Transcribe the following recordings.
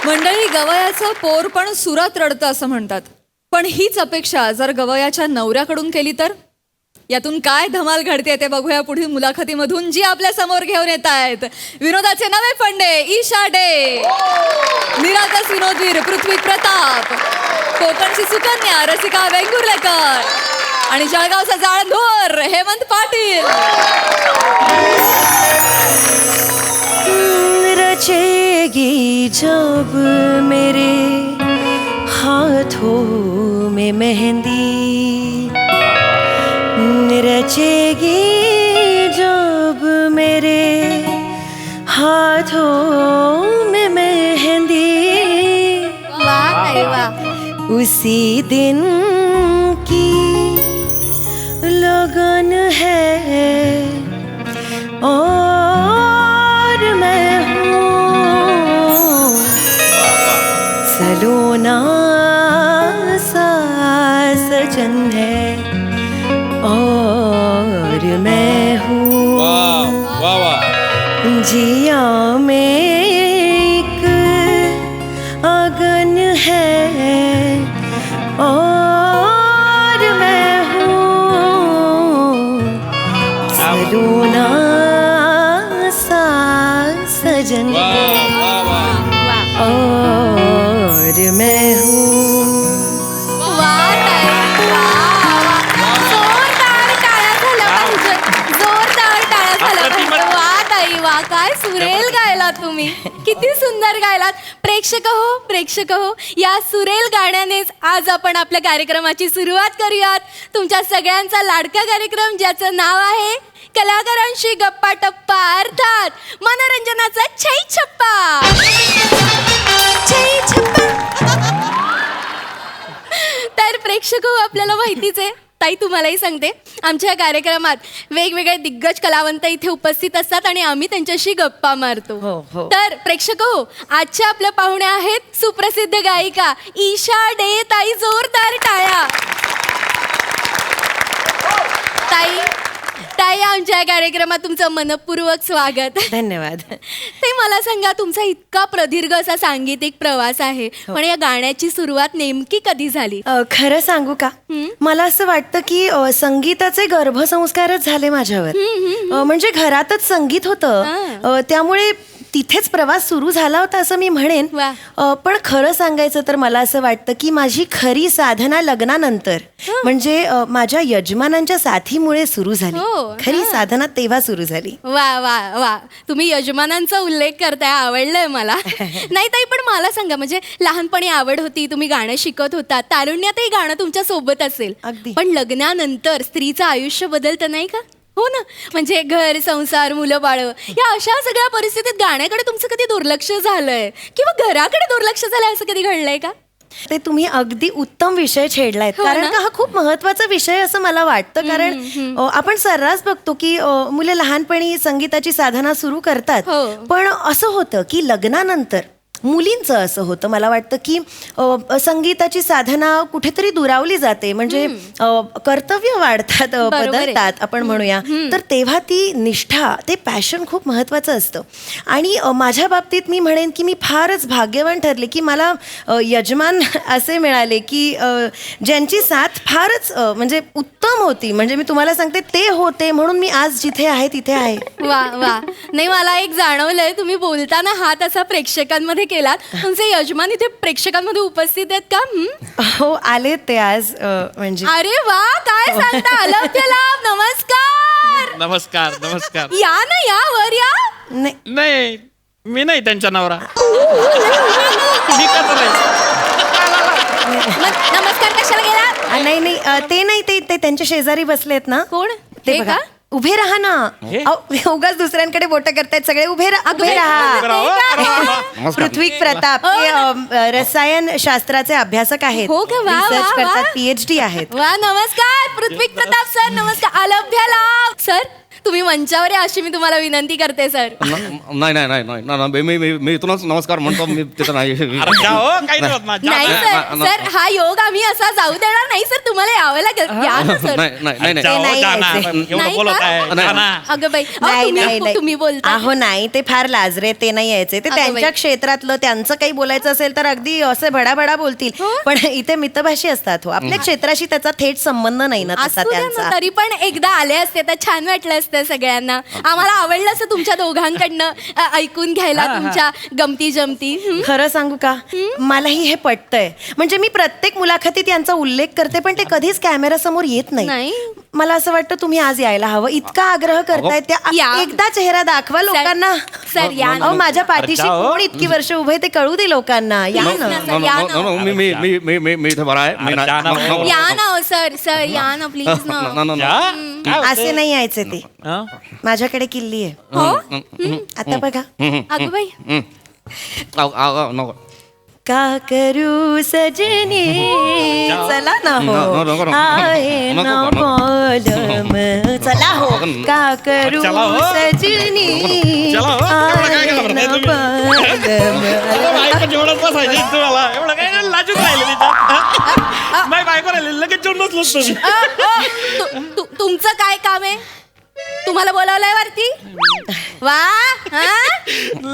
मंडळी, गवयाचं पोर पण सुरात रडतं असं म्हणतात. पण हीच अपेक्षा जर गवयाच्या नवऱ्याकडून केली तर यातून काय धमाल घडते ते बघूया पुढील मुलाखतीमधून, जी आपल्या समोर घेऊन येत आहेत विनोदाचे नवे फंडे ईशा डे, निरागस विनोदवीर पृथ्वी प्रताप, कोकणची सुकन्या रसिका वेंगुर्लेकर आणि जळगावचा जाळंधोर हेमंत पाटील. रचेगी जब मेरे हाथों में मेहंदी, रचेगी जब मेरे हाथों में मेहंदी, उसी दिन की लगन है और मैं हूँ सलोना सा सजन है और मैं हूँ जिया में एक अगन है और मैं हूँ सलोना सा सजन और मैं हूँ. काय सुरेल गायलात तुम्ही, किती सुंदर गायलात. प्रेक्षक हो, या सुरेल गाण्यानेच आज आपण आपल्या कार्यक्रमाची सुरुवात करूयात. तुमच्या सगळ्यांचा लाडका कार्यक्रम ज्याचं नाव आहे कलाकारांशी गप्पा टप्पा, अर्थात मनोरंजनाचा छै छप्पा. तर प्रेक्षक हो, आपल्याला माहितीच आहे, ताई तुम्हालाही सांगते, आमच्या कार्यक्रमात वेगवेगळे दिग्गज कलावंत इथे उपस्थित असतात आणि आम्ही त्यांच्याशी गप्पा मारतो. हो. तर प्रेक्षक हो, आजच्या आपल्या पाहुण्या आहेत सुप्रसिद्ध गायिका ईशा डे. ताई, जोरदार टाळ्या. ताई, आमच्या कार्यक्रमात तुमचं मनपूर्वक स्वागत. धन्यवाद. ते मला सांगा, तुमचा इतका प्रदीर्घ असा सांगीतिक प्रवास आहे, पण या गाण्याची सुरुवात नेमकी कधी झाली? खरं सांगू का, मला असं वाटतं की संगीताचे गर्भसंस्कारच झाले माझ्यावर. म्हणजे घरातच संगीत होतं, त्यामुळे तिथेच प्रवास सुरू झाला होता असं मी म्हणेन. पण खरं सांगायचं तर मला असं वाटतं की माझी खरी साधना लग्नानंतर, म्हणजे माझ्या यजमानांच्या साथीमुळे सुरू झाली. खरी साधना तेव्हा सुरू झाली. वा, तुम्ही यजमानांचा उल्लेख करताय, आवडलंय मला. नाही ताई, पण मला सांगा, म्हणजे लहानपणी आवड होती, तुम्ही गाणं शिकत होता, तारुण्यातही गाणं तुमच्या सोबत असेल, अगदी. पण लग्नानंतर स्त्रीचं आयुष्य बदलतं नाही का? हो ना, म्हणजे घर, संसार, मुलं बाळ, या अशा सगळ्या परिस्थितीत गाण्याकडे तुमचं कधी दुर्लक्ष झालंय किंवा घराकडे दुर्लक्ष झालंय असं कधी घडलंय का? ते तुम्ही अगदी उत्तम विषय छेडलायत. कारण का हा खूप महत्वाचा विषय असं मला वाटतं. कारण आपण सर्रास बघतो की मुले लहानपणी संगीताची साधना सुरू करतात, पण असं होतं की लग्नानंतर मुलींचं असं होतं, मला वाटतं की संगीताची साधना कुठेतरी दुरावली जाते. म्हणजे कर्तव्य वाढतात, बदलतात आपण म्हणूया. तर तेव्हा ती निष्ठा, ते पॅशन खूप महत्त्वाचं असतं. आणि माझ्या बाबतीत मी म्हणेन की मी फारच भाग्यवान ठरले की मला यजमान असे मिळाले की ज्यांची साथ फारच म्हणजे उत्तम होती. म्हणजे मी तुम्हाला सांगते, ते होते म्हणून मी आज जिथे आहे तिथे आहे. वा. नाही, मला एक जाणवलंय, तुम्ही बोलताना हात असा प्रेक्षकांमध्ये केलात. तुमचे यजमान इथे प्रेक्षकांमध्ये उपस्थित आहेत का? हो, आले ते आज. म्हणजे अरे वा, काय सांगता. अलभ्यला नमस्कार. नमस्कार. या ना, या वर या. नाही, मी नाही त्यांच्या नवरा. मी कसं नाही? नमस्कार कशाला गेला? नाही, ते नाही, ते त्यांच्या शेजारी बसलेत ना. कोण ते बघा. उभे राहा ना. उगाच दुसऱ्यांकडे बोट करतायत सगळे. उभे राहा. पृथ्वी प्रताप हे रसायन शास्त्राचे अभ्यासक आहेत. हो का? वा, रिसर्च वा, करतात, वा. PhD आहेत. वा, नमस्कार पृथ्वी प्रताप सर. नमस्कार. अलभ्याला सर, तुम्ही मंचावर या अशी मी तुम्हाला विनंती करते सर. नाही नाही नाही नाही नाही, मी इथूनच नमस्कार म्हणतो. मी तिथं नाही. अरे जा हो, काही नाही होत ना, जा नाही ना. सर सर हा योग आम्ही असा जाऊ देणार नाही सर. तुम्हाला यावं लागेल. या ना सर. नाही नाही नाही जा हो, नाही जा ना. यायचंय. एवढं नाही बोलत का? आहे जा ना. अगं बाई अहो, नाही तुम्ही- नाही तुम्ही बोलता. अहो नाही ते फार लाजरे, ते नाही यायचे. ते अगं त्यांच्या बाई. क्षेत्रातलं त्यांचं काही बोलायचं असेल तर अगदी असे भडाभडा बोलतील. हो. पण इथे मितभाषी असतात हो. आपल्या क्षेत्राशी त्याचा थेट संबंध नाही ना तसा असू द्या ना, त्यांचा. तरी पण एकदा आले असते तर छान वाटलं असतं सगळ्यांना. आम्हाला आवडलं असं तुमच्या दोघांकडनं ऐकून घ्यायला तुमच्या गमती जमती. खरं सांगू का, मलाही हे पटतंय. म्हणजे मी प्रत्येक मुलाखतीत यांचा उल्लेख करते पण ते कधीच कॅमेरा समोर येत नाही. नाही. मला असं वाटतं तुम्ही आज यायला हवं. इतका आग्रह करतायत त्या या. एकदा चेहरा दाखवा लोकांना. सर या ना. अहो माझ्या पाठीशी अरे जाओ. कोण इतकी वर्ष उभे ते कळू दे लोकांना. या Please ना. ना, सर, या ना. मी इथे बरा आहे. मी अरे जा ना. नाही- या ना हो, सर सर या ना प्लीज ना. जा. काय होतंय? असे नाही यायचे ते. हं? माझ्याकडे किल्ली आहे. हो आता बघा. अगं बाई नको. का करू सजनी चला ना हो नको. आहे ना नको. बोलम चला हो का करू चला हो. सजनी चला हो. एवढं काय घाबरताय तुम्ही? अरे बायको जेवढंच बसायची तुम्हाला एवढं काय नाही, लाजून राहिले तिच्यात. नाही बायको राहिली लगेच जेवण बसलोच तुम्ही. तुमचं काय काम आहे? तुम्हाला बोलावलंय वरती? वा हा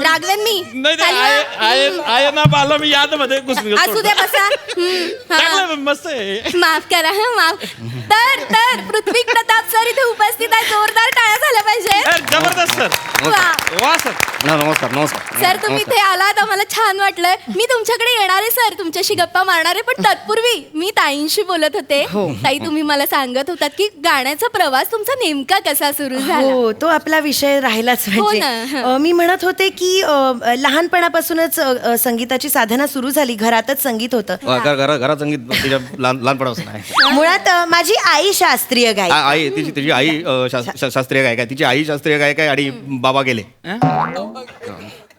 रागवेन मी. नाही ते चालू आहे ना बाला मी याद मध्ये घुसली होतो. असू दे बसा. हा. चांगलं आहे, मस्त आहे. माफ करा हा माफ. तर पृथ्वी प्रताप सर इथे उपस्थित आहे. जोरदार टाळ्या झाल्या पाहिजे. अरे, जबरदस्त सर. वा वा सर. नमस्कार. सर तुम्ही इथे आलात आम्हाला छान वाटलंय. मी तुमच्याकडे येणारे सर तुमच्याशी गप्पा मारणारे पण तत्पूर्वी मी ताईंशी बोलत होते. ताई तुम्ही मला सांगत होतात की गाण्याचा प्रवास तुमचा नेमका कसा सुरू झाला. हो तो आपला विषय राहिलाच. हो म्हणजे ना. मी म्हणत होते की लहानपणापासूनच संगीताची साधना सुरू झाली. घरातच संगीत होतं. घरात संगीत तिच्या लहानपणापासून आहे. मुळात माझी आई शास्त्रीय गायक. आई तिची आई शास्त्रीय गायक आहे. तिची आई शास्त्रीय गायक आहे आणि बाबा गेले.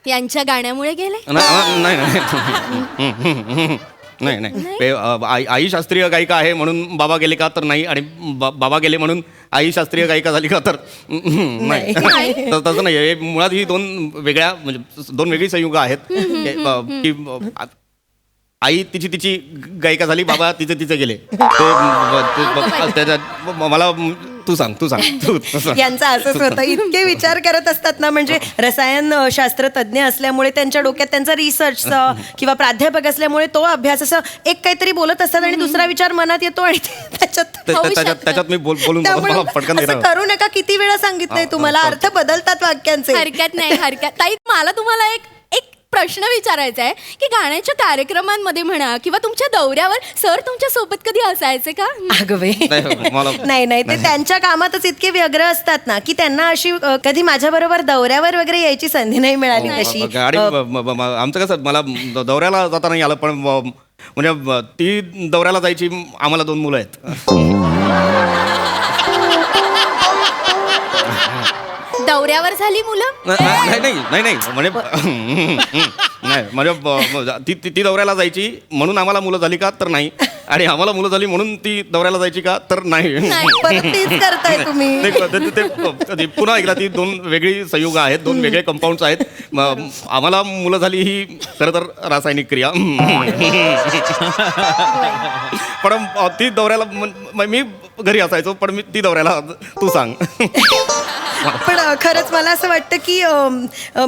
यांच्या गाण्यामुळे गेले. नाही आई शास्त्रीय गायिका आहे म्हणून बाबा गेले का तर नाही, आणि बाबा गेले म्हणून आई शास्त्रीय गायिका झाली का तर नाही. तसं नाही. हे मुळात ही दोन वेगळी संयुग आहेत की आई तिची गायिका झाली, बाबा तिचे गेले. त्याच्यात मला तू सांग तू सांग. यांचं असंच होतं. इतके विचार करत असतात ना. म्हणजे रसायन शास्त्र तज्ज्ञ असल्यामुळे त्यांच्या डोक्यात त्यांचा रिसर्च किंवा प्राध्यापक असल्यामुळे तो अभ्यास असं एक काहीतरी बोलत असतात आणि दुसरा विचार मनात येतो आणि त्याच्यात मी बोलून त्यामुळे मला पटकन असं करू नका. किती वेळा सांगितलंय तुम्हाला, अर्थ बदलतात वाक्यांचे. हरकत नाही हरकत. ताई मला तुम्हाला एक प्रश्न विचारायचा आहे की गाण्याच्या कार्यक्रमांमध्ये म्हणा किंवा तुमच्या दौऱ्यावर सर तुमच्या सोबत कधी असायचे का? अगं बाई. नाही, नाही ते त्यांच्या कामातच इतके व्यग्र असतात ना की त्यांना अशी कधी माझ्या बरोबर दौऱ्यावर वगैरे यायची संधी नाही मिळाली तशी. गाडी आमचं कसं, मला दौऱ्याला जाता नाही आलं, पण म्हणजे ती दौऱ्याला जायची. आम्हाला 2 मुलं आहेत. दौऱ्यावर झाली मुलं? नाही म्हणजे ती दौऱ्याला जायची म्हणून आम्हाला मुलं झाली का तर नाही, आणि आम्हाला मुलं झाली म्हणून ती दौऱ्याला जायची का तर नाही. परत तीच करताय तुम्ही. ते पुन्हा एकदा ती 2 वेगळी संयुग आहेत, 2 वेगळे कंपाऊंड्स आहेत. आम्हाला मुलं झाली ही खरं तर रासायनिक क्रिया. पण ती दौऱ्याला मी घरी असायचो, पण मी ती दौऱ्याला तू सांग. पण खरंच मला असं वाटतं की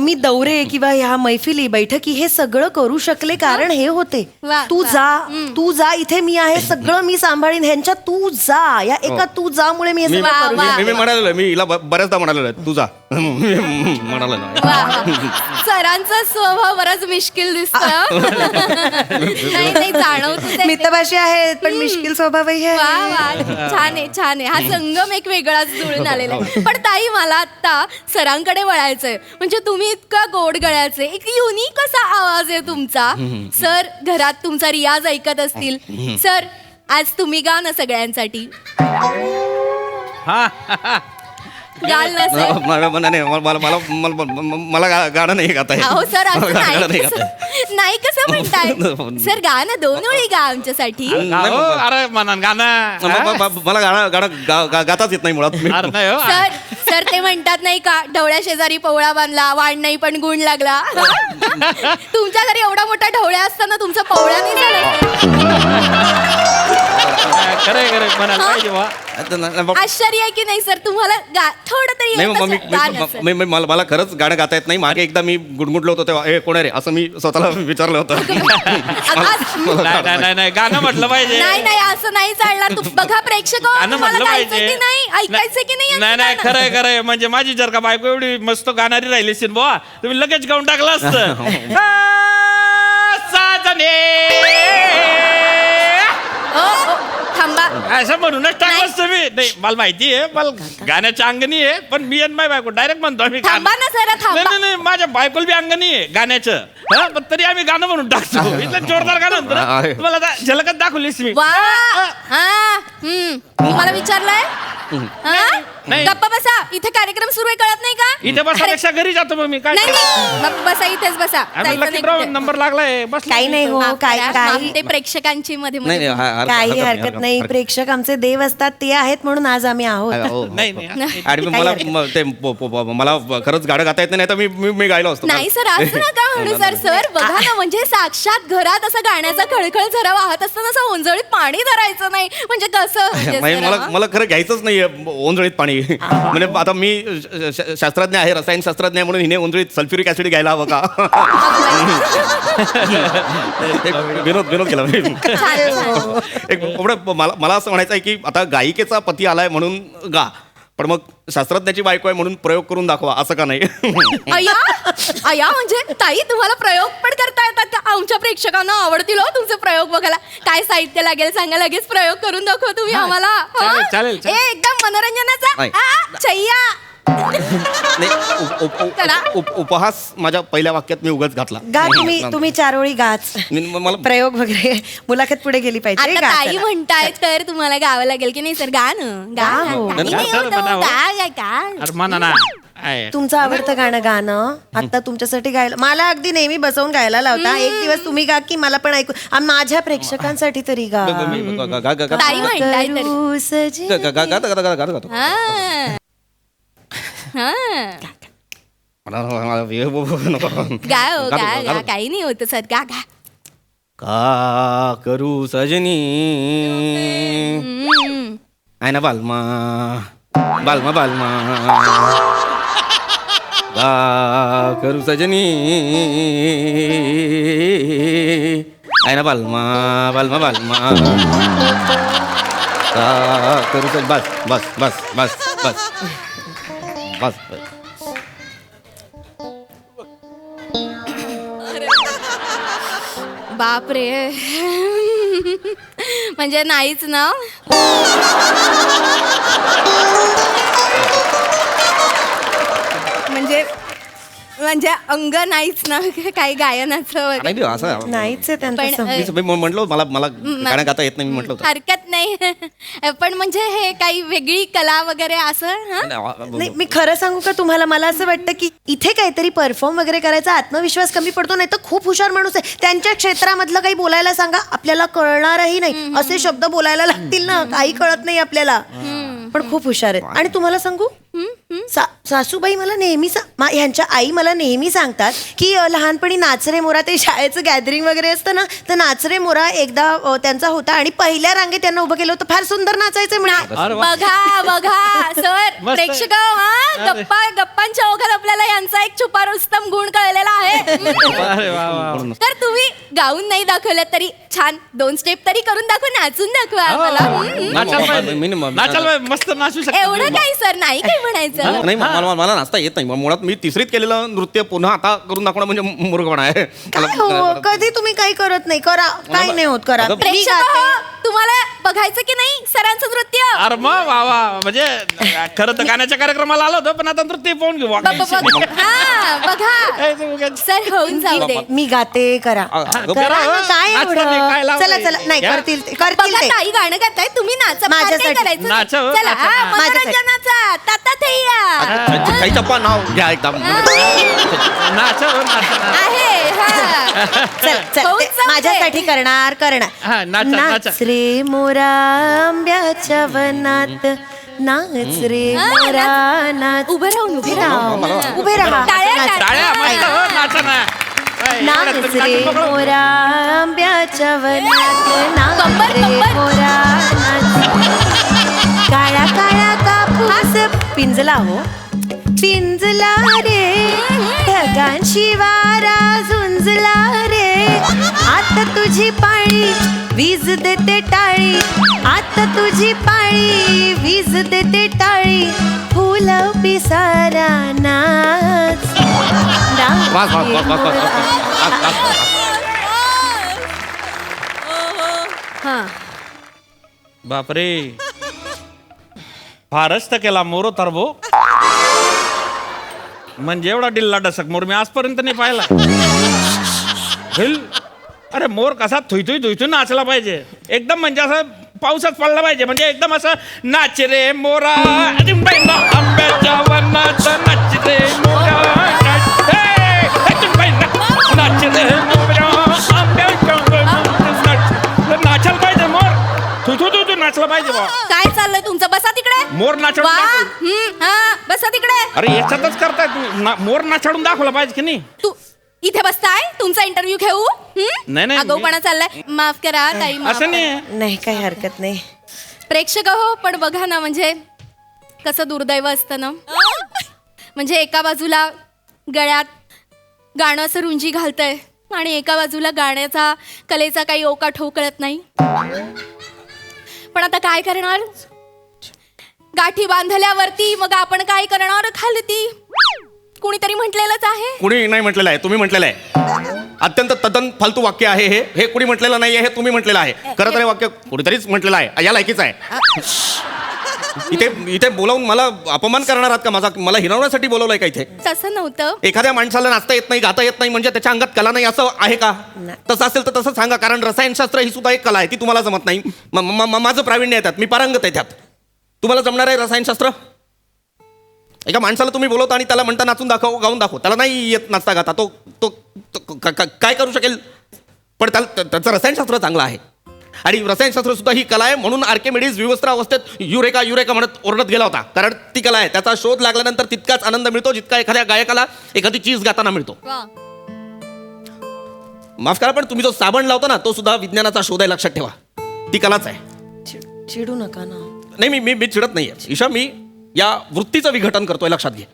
मी दौरे किंवा ह्या मैफिली बैठकी हे सगळं करू शकले कारण हे होते. वा, तू जा इथे मी आहे, सगळं मी सांभाळीन. ह्यांच्या तू जा या एका तू जा मुळे मी हे सगळं करू शकले. मी म्हणालेलो, मी हिला बऱ्याचदा म्हणालेलो तू जा. म्हणालेलो. सरांचा स्वभाव बराच मिश्किल दिसतो. नाही जाणवत. मितभाषी आहेत पण मिश्किल स्वभावही वा आहे. वा छान आहे. हा संगम एक वेगळाच जुळून आलेला आहे. पण ताई मला आता सरांकडे वळायचंय. म्हणजे तुम्ही इतका गोड गळ्याचे, एक युनिक असा आवाज आहे तुमचा. सर घरात तुमचा रियाज ऐकत असतील. सर आज तुम्ही गा ना सगळ्यांसाठी. गाल ना सर. मला गाणं नाही गाता येत. अहो सर असं गाणं नाही नाही कसं म्हणताय. सर गा ना 2 ओळी गा आमच्यासाठी. अरे म्हणा गाणं. मला गाणं गाताच येत नाही मुळात. अरे नाही हो. सर सर ते म्हणतात नाही का, ढवळ्या शेजारी पवळा बांधला, वाढ नाही पण गुण लागला. तुमच्या घरी एवढा मोठा ढवळ्या असताना तुमचा पवळा नाही झाला. खरंय म्हणाल पाहिजे वा. आश्चर्य आहे की नाही सर तुम्हाला थोडं तरी नाही येत मग असेल गाणं, सर. मला खरंच गाणं गाता येत नाही. मागे एकदा मी गुणगुणलो होतो तेव्हा, कोण आहे रे असं मी स्वतःला विचारलं होतं. नाही गाणं म्हटलं पाहिजे. नाही असं नाही चालणार. बघा प्रेक्षक गाणं तुम्हाला म्हटलं गायचं पाहिजे. की नाही, ऐकायचं की नाही नाही यांचं गाणं? खरंय म्हणजे माझी जर का बायको एवढी मस्त गाणारी राहिली असेल बुवा, तुम्ही लगेच गाऊन टाकलं असतं. साजने ओ, थांबा. असं म्हणूनच टाकलं असतं मी. नाही मला माहिती आहे, मला गाण्याच्या अंगणी आहे, पण मी आणि माझी बायको डायरेक्ट म्हणतो आम्ही गाणं. थांबा ना जरा, थांबा. नाही माझ्या बायकोला बी अंगणी आहे गाण्याचं. हा, पण तरी आम्ही गाणं म्हणून टाकतो. इथलं जोरदार गाणं म्हणतो ना. आहे. तुम्हाला आता झलकत दाखवलीस मी. वा तुम्हाला विचारलंय हा? नाही. गप्पा बसा, इथे कार्यक्रम सुरू आहे, कळत नाही का? इथे बसापेक्षा घरी जातो मग मी. काय नाही गप्प बसा, इथेच बसा. आम्ही जायचं लकी नाही ड्रॉ कुठे. नंबर लागलाय बस. काही नाही हो, माफ काही करा, काही माफ, ते प्रेक्षकांची मध्ये नाही मध्ये. काही हरकत नाही. प्रेक्षक आमचे देव असतात, ते आहेत म्हणून आज आम्ही आहोत. नाही आणि मला खरंच गाणं गाता येत नाही, तर मी गायलो असतो. नाही सर, असं नका म्हणू सर. सर बघा ना, म्हणजे साक्षात घरात असं गाण्याचा खळखळ झरा वाहत असताना असं ओंजळीत पाणी धरायचं नाही म्हणजे कसं म्हणजे म्हणजे सर, हा? मला खरं घ्यायचंच नाहीये ओंजळीत पाणी. म्हणजे आता मी शास्त्रज्ञ आहे, रसायनशास्त्रज्ञ आहे, म्हणून हिने ओंजळीत सल्फ्युरिक ऍसिड घ्यायला हवं का? विनोद केला मी. एक मला असं म्हणायचं आहे की आता गायिकेचा पती आलाय म्हणून गा, पण मग शास्त्रज्ञाची बायको आहे म्हणून प्रयोग करून दाखवा, असं का नाही? अया म्हणजे ताई तुम्हाला प्रयोग पण करता येतात का? आमच्या प्रेक्षकांना आवडतील हो तुमचे प्रयोग बघायला. काय साहित्य लागेल सांगा, लगेच प्रयोग करून दाखवा तुम्ही आम्हाला. हा? चालेल. एकदम मनोरंजनाचा नाही. छैया. करा. उपहास माझ्या पहिल्या वाक्यात मी उगाच घातला. गा तुम्ही 4 ओळी गाच. मला प्रयोग वगैरे मुलाखत पुढे गेली पाहिजे. आता गा ताई चला. म्हणताय तर तुम्हाला गावं लागेल की नाही सर? गाणं गा गा हो. काही नाही सर, होतं, म्हणावं. गा. अरे म्हणा ना. आहे. तुमचं आवडतं गाणं आता तुमच्यासाठी गायला मला अगदी नेहमी बसवून गायला लावता. एक दिवस तुम्ही गा की मला पण ऐकू. माझ्या प्रेक्षकांसाठी तरी गा. ताई म्हणताय तरी. करू सजी. हा. गा हो, गा काही नाही होत सर. गा का करू सजनी आहे ना बालमा का करू सजनी आहे ना बालमा का करू सज बस बापरे. म्हणजे नाहीच ना. म्हणजे अंग नाहीच ना काही गायनाचं वगैरे. नाही असं नाहीच आहे त्यांचं पण, सम- मी म्हटलं मला गाणं गाता येत नाही, मी म्हटलं होतं. हरकत नाही. पण म्हणजे हे काही वेगळी कला वगैरे असं हा? नाही मी खरं सांगू का तुम्हाला, मला असं वाटतं की इथे काहीतरी परफॉर्म वगैरे करायचा आत्मविश्वास कमी पडतो. नाही तर खूप हुशार माणूस आहे, त्यांच्या क्षेत्रामधलं काही बोलायला सांगा, आपल्याला कळणारही नाही. असे शब्द बोलायला लागतील ना, काही कळत नाही आपल्याला. पण खूप हुशार आहेत. आणि तुम्हाला सांगू, सासूबाई मला नेहमी ह्यांच्या आई मला नेहमी सांगतात की लहानपणी नाचरे मोरा, ते शाळेचं गॅदरिंग वगैरे असतं ना, तर नाचरे मोरा एकदा त्यांचा होता आणि पहिल्या रांगेत त्यांना उभं केलं होतं. फार सुंदर नाचायचं म्हणे. बघा सर, मस्त. प्रेक्षक गप्पांच्या ओघात आपल्याला यांचा एक छुपा रुस्तम गुण कळलेला आहे. अरे वा. तर तुम्ही गाऊन नाही दाखवलं तरी छान 2 स्टेप तरी करून दाखवा, नाचून दाखवा आम्हाला. नाचाल मस्त नाचू शकतो. एवढं काही सर नाही काही म्हणायचं. नाही मला नाचता येत नाही. मुळात मी 3रीत केलेलं नृत्य पुन्हा आता करून दाखवणं म्हणजे मूर्खपणा आहे. काय हो, कधी तुम्ही काही करत नाही. करा, काही नाही होत, करा. मी प्रेक्षक गाते. हो, तुम्हाला बघायचं की नाही सरांचं नृत्य? अरे मग वा म्हणजे खरं तर गाण्याच्या कार्यक्रमाला आलो होतो, पण आता नृत्य पाहून घेऊ. हा बघा सर, होऊन जाऊ दे. मी गाते, करा. करा ना, काय एवढं? चला नाही, करतील ते. बघा ताई गाणं गाताय, तुम्ही नाचा. फार काही माझ्यासाठी. करायचं नाही. नाचा हो, चला, नाचा. हा, मनोरंजनाचा ताताथैया काही चप्पा नाव घ्या एकदम. नाच आहे. हा. चल होऊन ते जाऊ दे. माझ्यासाठी करणार. हा, नाचा. नाच रे मोरा आंब्याच्या वनात, नाच रे हा, मोरा नाच. उभं राहून उभे राहा उभे राहा टाळ्या, नाच. टाळ्या मस्त हो, नाचा ना. नाच रे मोरा आंब्याच्या वनात नाच कंबर, रे कंबर. मोरा नाच. काळा काळा कापूस पिंजला हो पिंजला रे ढगांशी वारा झुंजला रे. आता तुझी पाळी वीज देते टाळी. आता तुझी पाळी वीज देते टाळी. फुल पिसारा नाच नाच वास, वास, वास, वास, वास, वास, वास, वास. हा बापरे फारच तर केला मोरो तरबो. म्हणजे एवढा डिल्ला डसक मोर मी आजपर्यंत नाही पाहिला. हिल. अरे मोर कसा थुई थुई नाचला पाहिजे एकदम, म्हणजे असं पाऊसच पडला पाहिजे, म्हणजे एकदम असं नाच रे मोरा लिंबाईला आंब्याच्या वनात नाच रे मोरा नाच. हे, लिंबाईला नाच रे मोरा आंब्याच्या वनात नाच. नाचायला पाहिजे मोर. तू नाचला पाहिजे बा. काय चाललंय तुमचं? बसा तिकडे. मोर नाचवून वा, दाखव. हा बसा तिकडे. अरे याच्यातच करताय तू मोर नाचवून दाखवला पाहिजे की नाही. तू इथे बसताय तुमचा इंटरव्ह्यू घेऊ? नाही, नाही. आगाऊपणा चाललाय. माफ करा ताई, माफ असं करा. नाही. नाही काही हरकत नाही. प्रेक्षक हो, पण बघा ना, म्हणजे कसं दुर्दैव असतं ना. म्हणजे एका बाजूला गळ्यात गाणं असं रुंजी घालतंय आणि एका बाजूला गाण्याचा कलेचा काही ओका ठोकळत नाही. पण आता काय करणार? गाठी बांधल्यावरती मग आपण काय करणार? खालती कुणीतरी म्हटलेलंच आहे. कुणी नाही म्हटलेलं आहे, तुम्ही म्हटलेलं आहे. अत्यंत तद्दन फालतू वाक्य आहे हे कुणी म्हटलेलं नाही आहे, हे तुम्ही म्हटलेलं आहे. खरं तर हे वाक्य कुणीतरीच म्हटलेलं आहे, या लायकीच आहे. इथे बोलावून मला अपमान करणार आहात का? मला हिरवण्यासाठी बोलवलंय का इथे? तसं नव्हतं. एखाद्या माणसाला नाचता येत नाही, गाता येत नाही म्हणजे त्याच्या अंगात कला नाही असं आहे का? तसं असेल तर तसं सांगा, कारण रसायनशास्त्र ही सुद्धा एक कला आहे, ती तुम्हाला जमत नाही. माझं प्रावीण्य आहे त्यात, मी पारंगत आहे त्यात. तुम्हाला जमणार आहे रसायनशास्त्र? एका माणसाला तुम्ही बोलवता आणि त्याला म्हणता नाचून दाखव, गाऊन दाखव, त्याला नाही येत नाचता गाता, तो काय करू शकेल? पण त्याचं रसायनशास्त्र चांगलं आहे आणि रसायनशास्त्र सुद्धा ही कला आहे. म्हणून आर्किमिडीज विवस्त्र अवस्थेत युरेका युरेका म्हणत ओरडत गेला होता, कारण ती कला आहे. त्याचा शोध लागल्यानंतर तितकाच आनंद मिळतो जितका एखाद्या गायकाला एखादी चीज गाताना मिळतो. माफ करा, पण तुम्ही जो साबण लावता ना, तो सुद्धा विज्ञानाचा शोध आहे, लक्षात ठेवा. ती कलाच आहे. चिडू नका ना. नाही, मी चिडत नाहीये ईशा, मी या वृत्तीचं विघटन करतोय, लक्षात घे.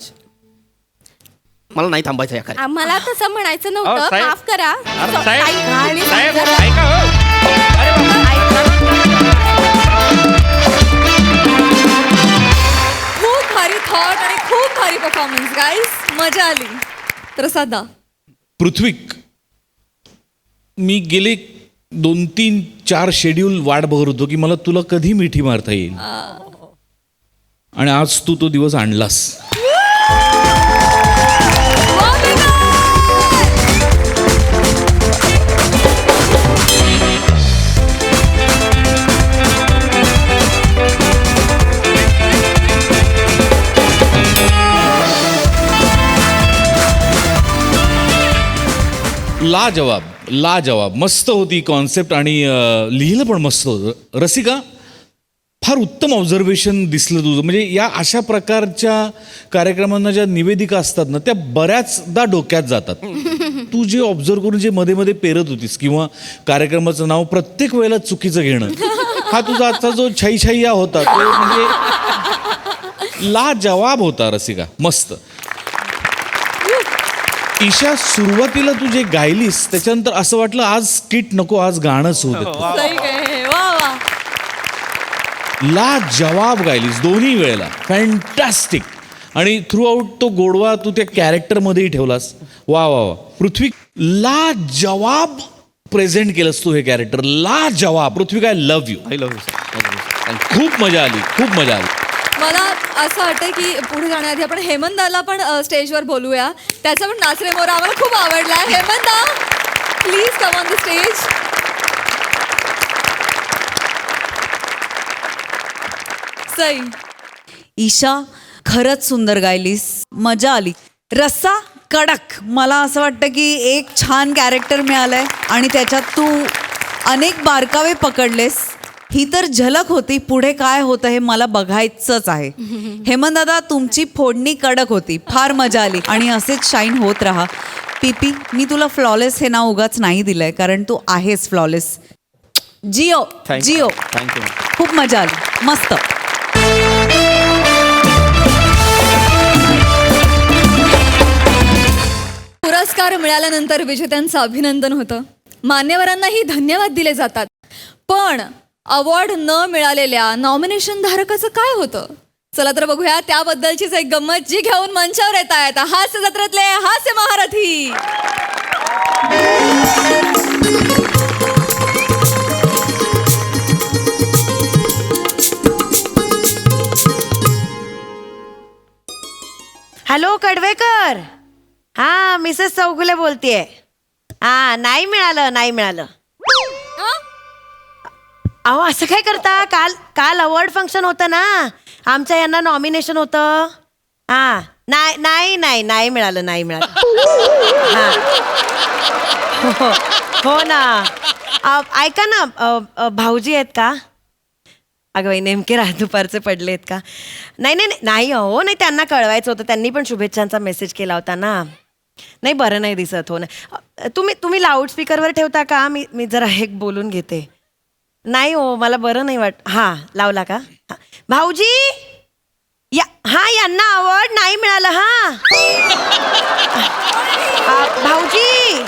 मला नाही थांबायचं या कार्यात. आम्हाला तसं म्हणायचं अहो, नव्हतं. साहेब. माफ करा. अरे, ताई, साहेब, तुम्ही साहेब, जरा- ऐका हो. अरे खूप भारी थॉट आणि खूप भारी परफॉर्मन्स गाईस, मजा आली. तर सदा पृथ्वीक, मी गेले 2-3-4 शेड्यूल वाट बघत होतो की मला तुला कधी मिठी मारता येईल, आणि आज तू तो दिवस आणलास. लाजवाब मस्त होती कॉन्सेप्ट, आणि लिहिलं पण मस्त होतं. रसिका, फार उत्तम ऑब्झर्वेशन दिसलं तुझं. म्हणजे या अशा प्रकारच्या कार्यक्रमांना ज्या निवेदिका असतात ना, त्या बऱ्याचदा डोक्यात जातात. तू जे ऑब्झर्व करून जे मध्ये मध्ये पेरत होतीस, किंवा कार्यक्रमाचं नाव प्रत्येक वेळेला चुकीचं घेणं, हा तुझा आजचा जो छाईछाईया होता तो म्हणजे लाजवाब होता रसिका, मस्त. ईशा, सुरुवातीला तू जे गायलीस त्याच्यानंतर असं वाटलं आज स्किट नको, आज गाणंच होऊ देत. सही काय, वा वा. लाजवाब गायलीस दोन्ही वेळेला, फॅन्टॅस्टिक. आणि थ्रू आउट तो गोडवा तू त्या कॅरेक्टरमध्येही ठेवलास. वा वा वा. पृथ्वी, लाजवाब प्रेझेंट केलंस तू हे कॅरेक्टर, लाजवाब. Prithvi, I love you. I love you sir. खूप मजा आली, खूप मजा आली. मला असं वाटतं की पुढे जाण्याआधी आपण हेमंतला पण स्टेजवर बोलूया. त्याचा पण नाच रे मोरा आम्हाला खूप आवडला. Hemant, please come on the stage. Sai, Isha, खरंच सुंदर गायलीस, मजा आली. रस्सा कडक. मला असं वाटतं की एक छान कॅरेक्टर मिळालंय आणि त्याच्यात तू अनेक बारकावे पकडलेस. ही तर झलक होती, पुढे काय होतं हे मला बघायचंच आहे. हेमंत दादा, तुमची फोडणी कडक होती, फार मजा आली आणि असेच शाईन होत राहा. पीपी, मी तुला फ्लॉलेस हे नाव उगाच नाही दिलंय, कारण तू आहेस फ्लॉलेस. जिओ जिओ, थँक्यू. खूप मजा आली, मस्त. पुरस्कार मिळाल्यानंतर विजेत्यांचं अभिनंदन होतं, मान्यवरांनाही धन्यवाद दिले जातात. पण अवॉर्ड न मिळालेल्या नॉमिनेशन धारकाचं काय होतं? चला तर बघूया त्याबद्दलचीच एक गंमत, जी घेऊन मंचावर येत आहेत हास्य जत्रेतले हास्य महारथी. हॅलो कडवेकर. हा, मिसेस चौगुले बोलतेय. हा, नाही मिळालं. अहो, असं काय करता? काल अवॉर्ड फंक्शन होतं ना, आमच्या यांना नॉमिनेशन होतं. हा, नाही मिळालं. हा, हो ना. ऐका ना, भाऊजी आहेत का? अगं बाई, नेमके दुपारचे पडलेत का? नाही हो, नाही, त्यांना कळवायचं होतं, त्यांनी पण शुभेच्छांचा मेसेज केला होता ना. नाही, बरं नाही दिसत. हो ना, तुम्ही लाऊडस्पीकरवर ठेवता का? मी जरा एक बोलून घेते. नाही हो, मला बरं नाही हां, लावला का? भाऊजी, यांना अवॉर्ड नाही मिळालं. भाऊजी,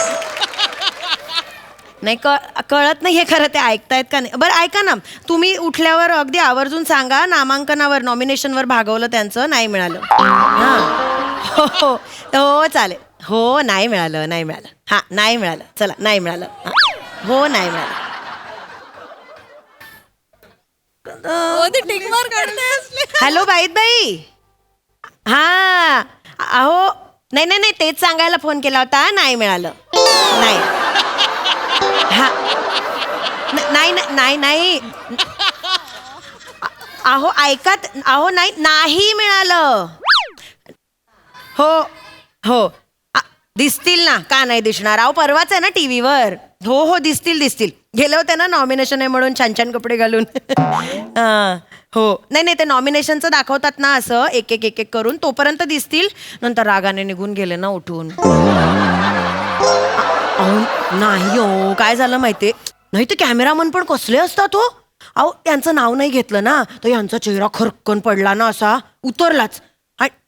नाही कळत नाही हे खरं, ते ऐकतायत का नाही? बरं ऐका ना, तुम्ही उठल्यावर अगदी आवर्जून सांगा, नामांकनावर नॉमिनेशनवर भागवलं त्यांचं, नाही मिळालं. हां, हो चालेल. हो, नाही मिळालं. हां, नाही मिळालं. चला, नाही मिळालं. हो, नाही मिळालं. हॅलो बाई. हा, अहो, नाही, तेच सांगायला फोन केला होता, नाही मिळालं. नाही. हा, नाही. अहो, ऐकत, अहो, नाही मिळालं. हो, दिसतील ना, का नाही दिसणार? अहो, परवाच आहे ना टीव्हीवर. हो, दिसतील. गेले होते ना नॉमिनेशन आहे म्हणून, छान कपडे घालून. हो, नाही, ते नॉमिनेशनचं दाखवतात ना, असं एक करून, तोपर्यंत दिसतील, नंतर रागाने निघून गेले ना उठून. नाही हो, काय झालं माहितीये? नाही, ते कॅमेरामन पण कसले असतात हो. अहो, यांचं नाव नाही घेतलं ना, तर यांचा चेहरा खरकन पडला ना, असा उतरलाच.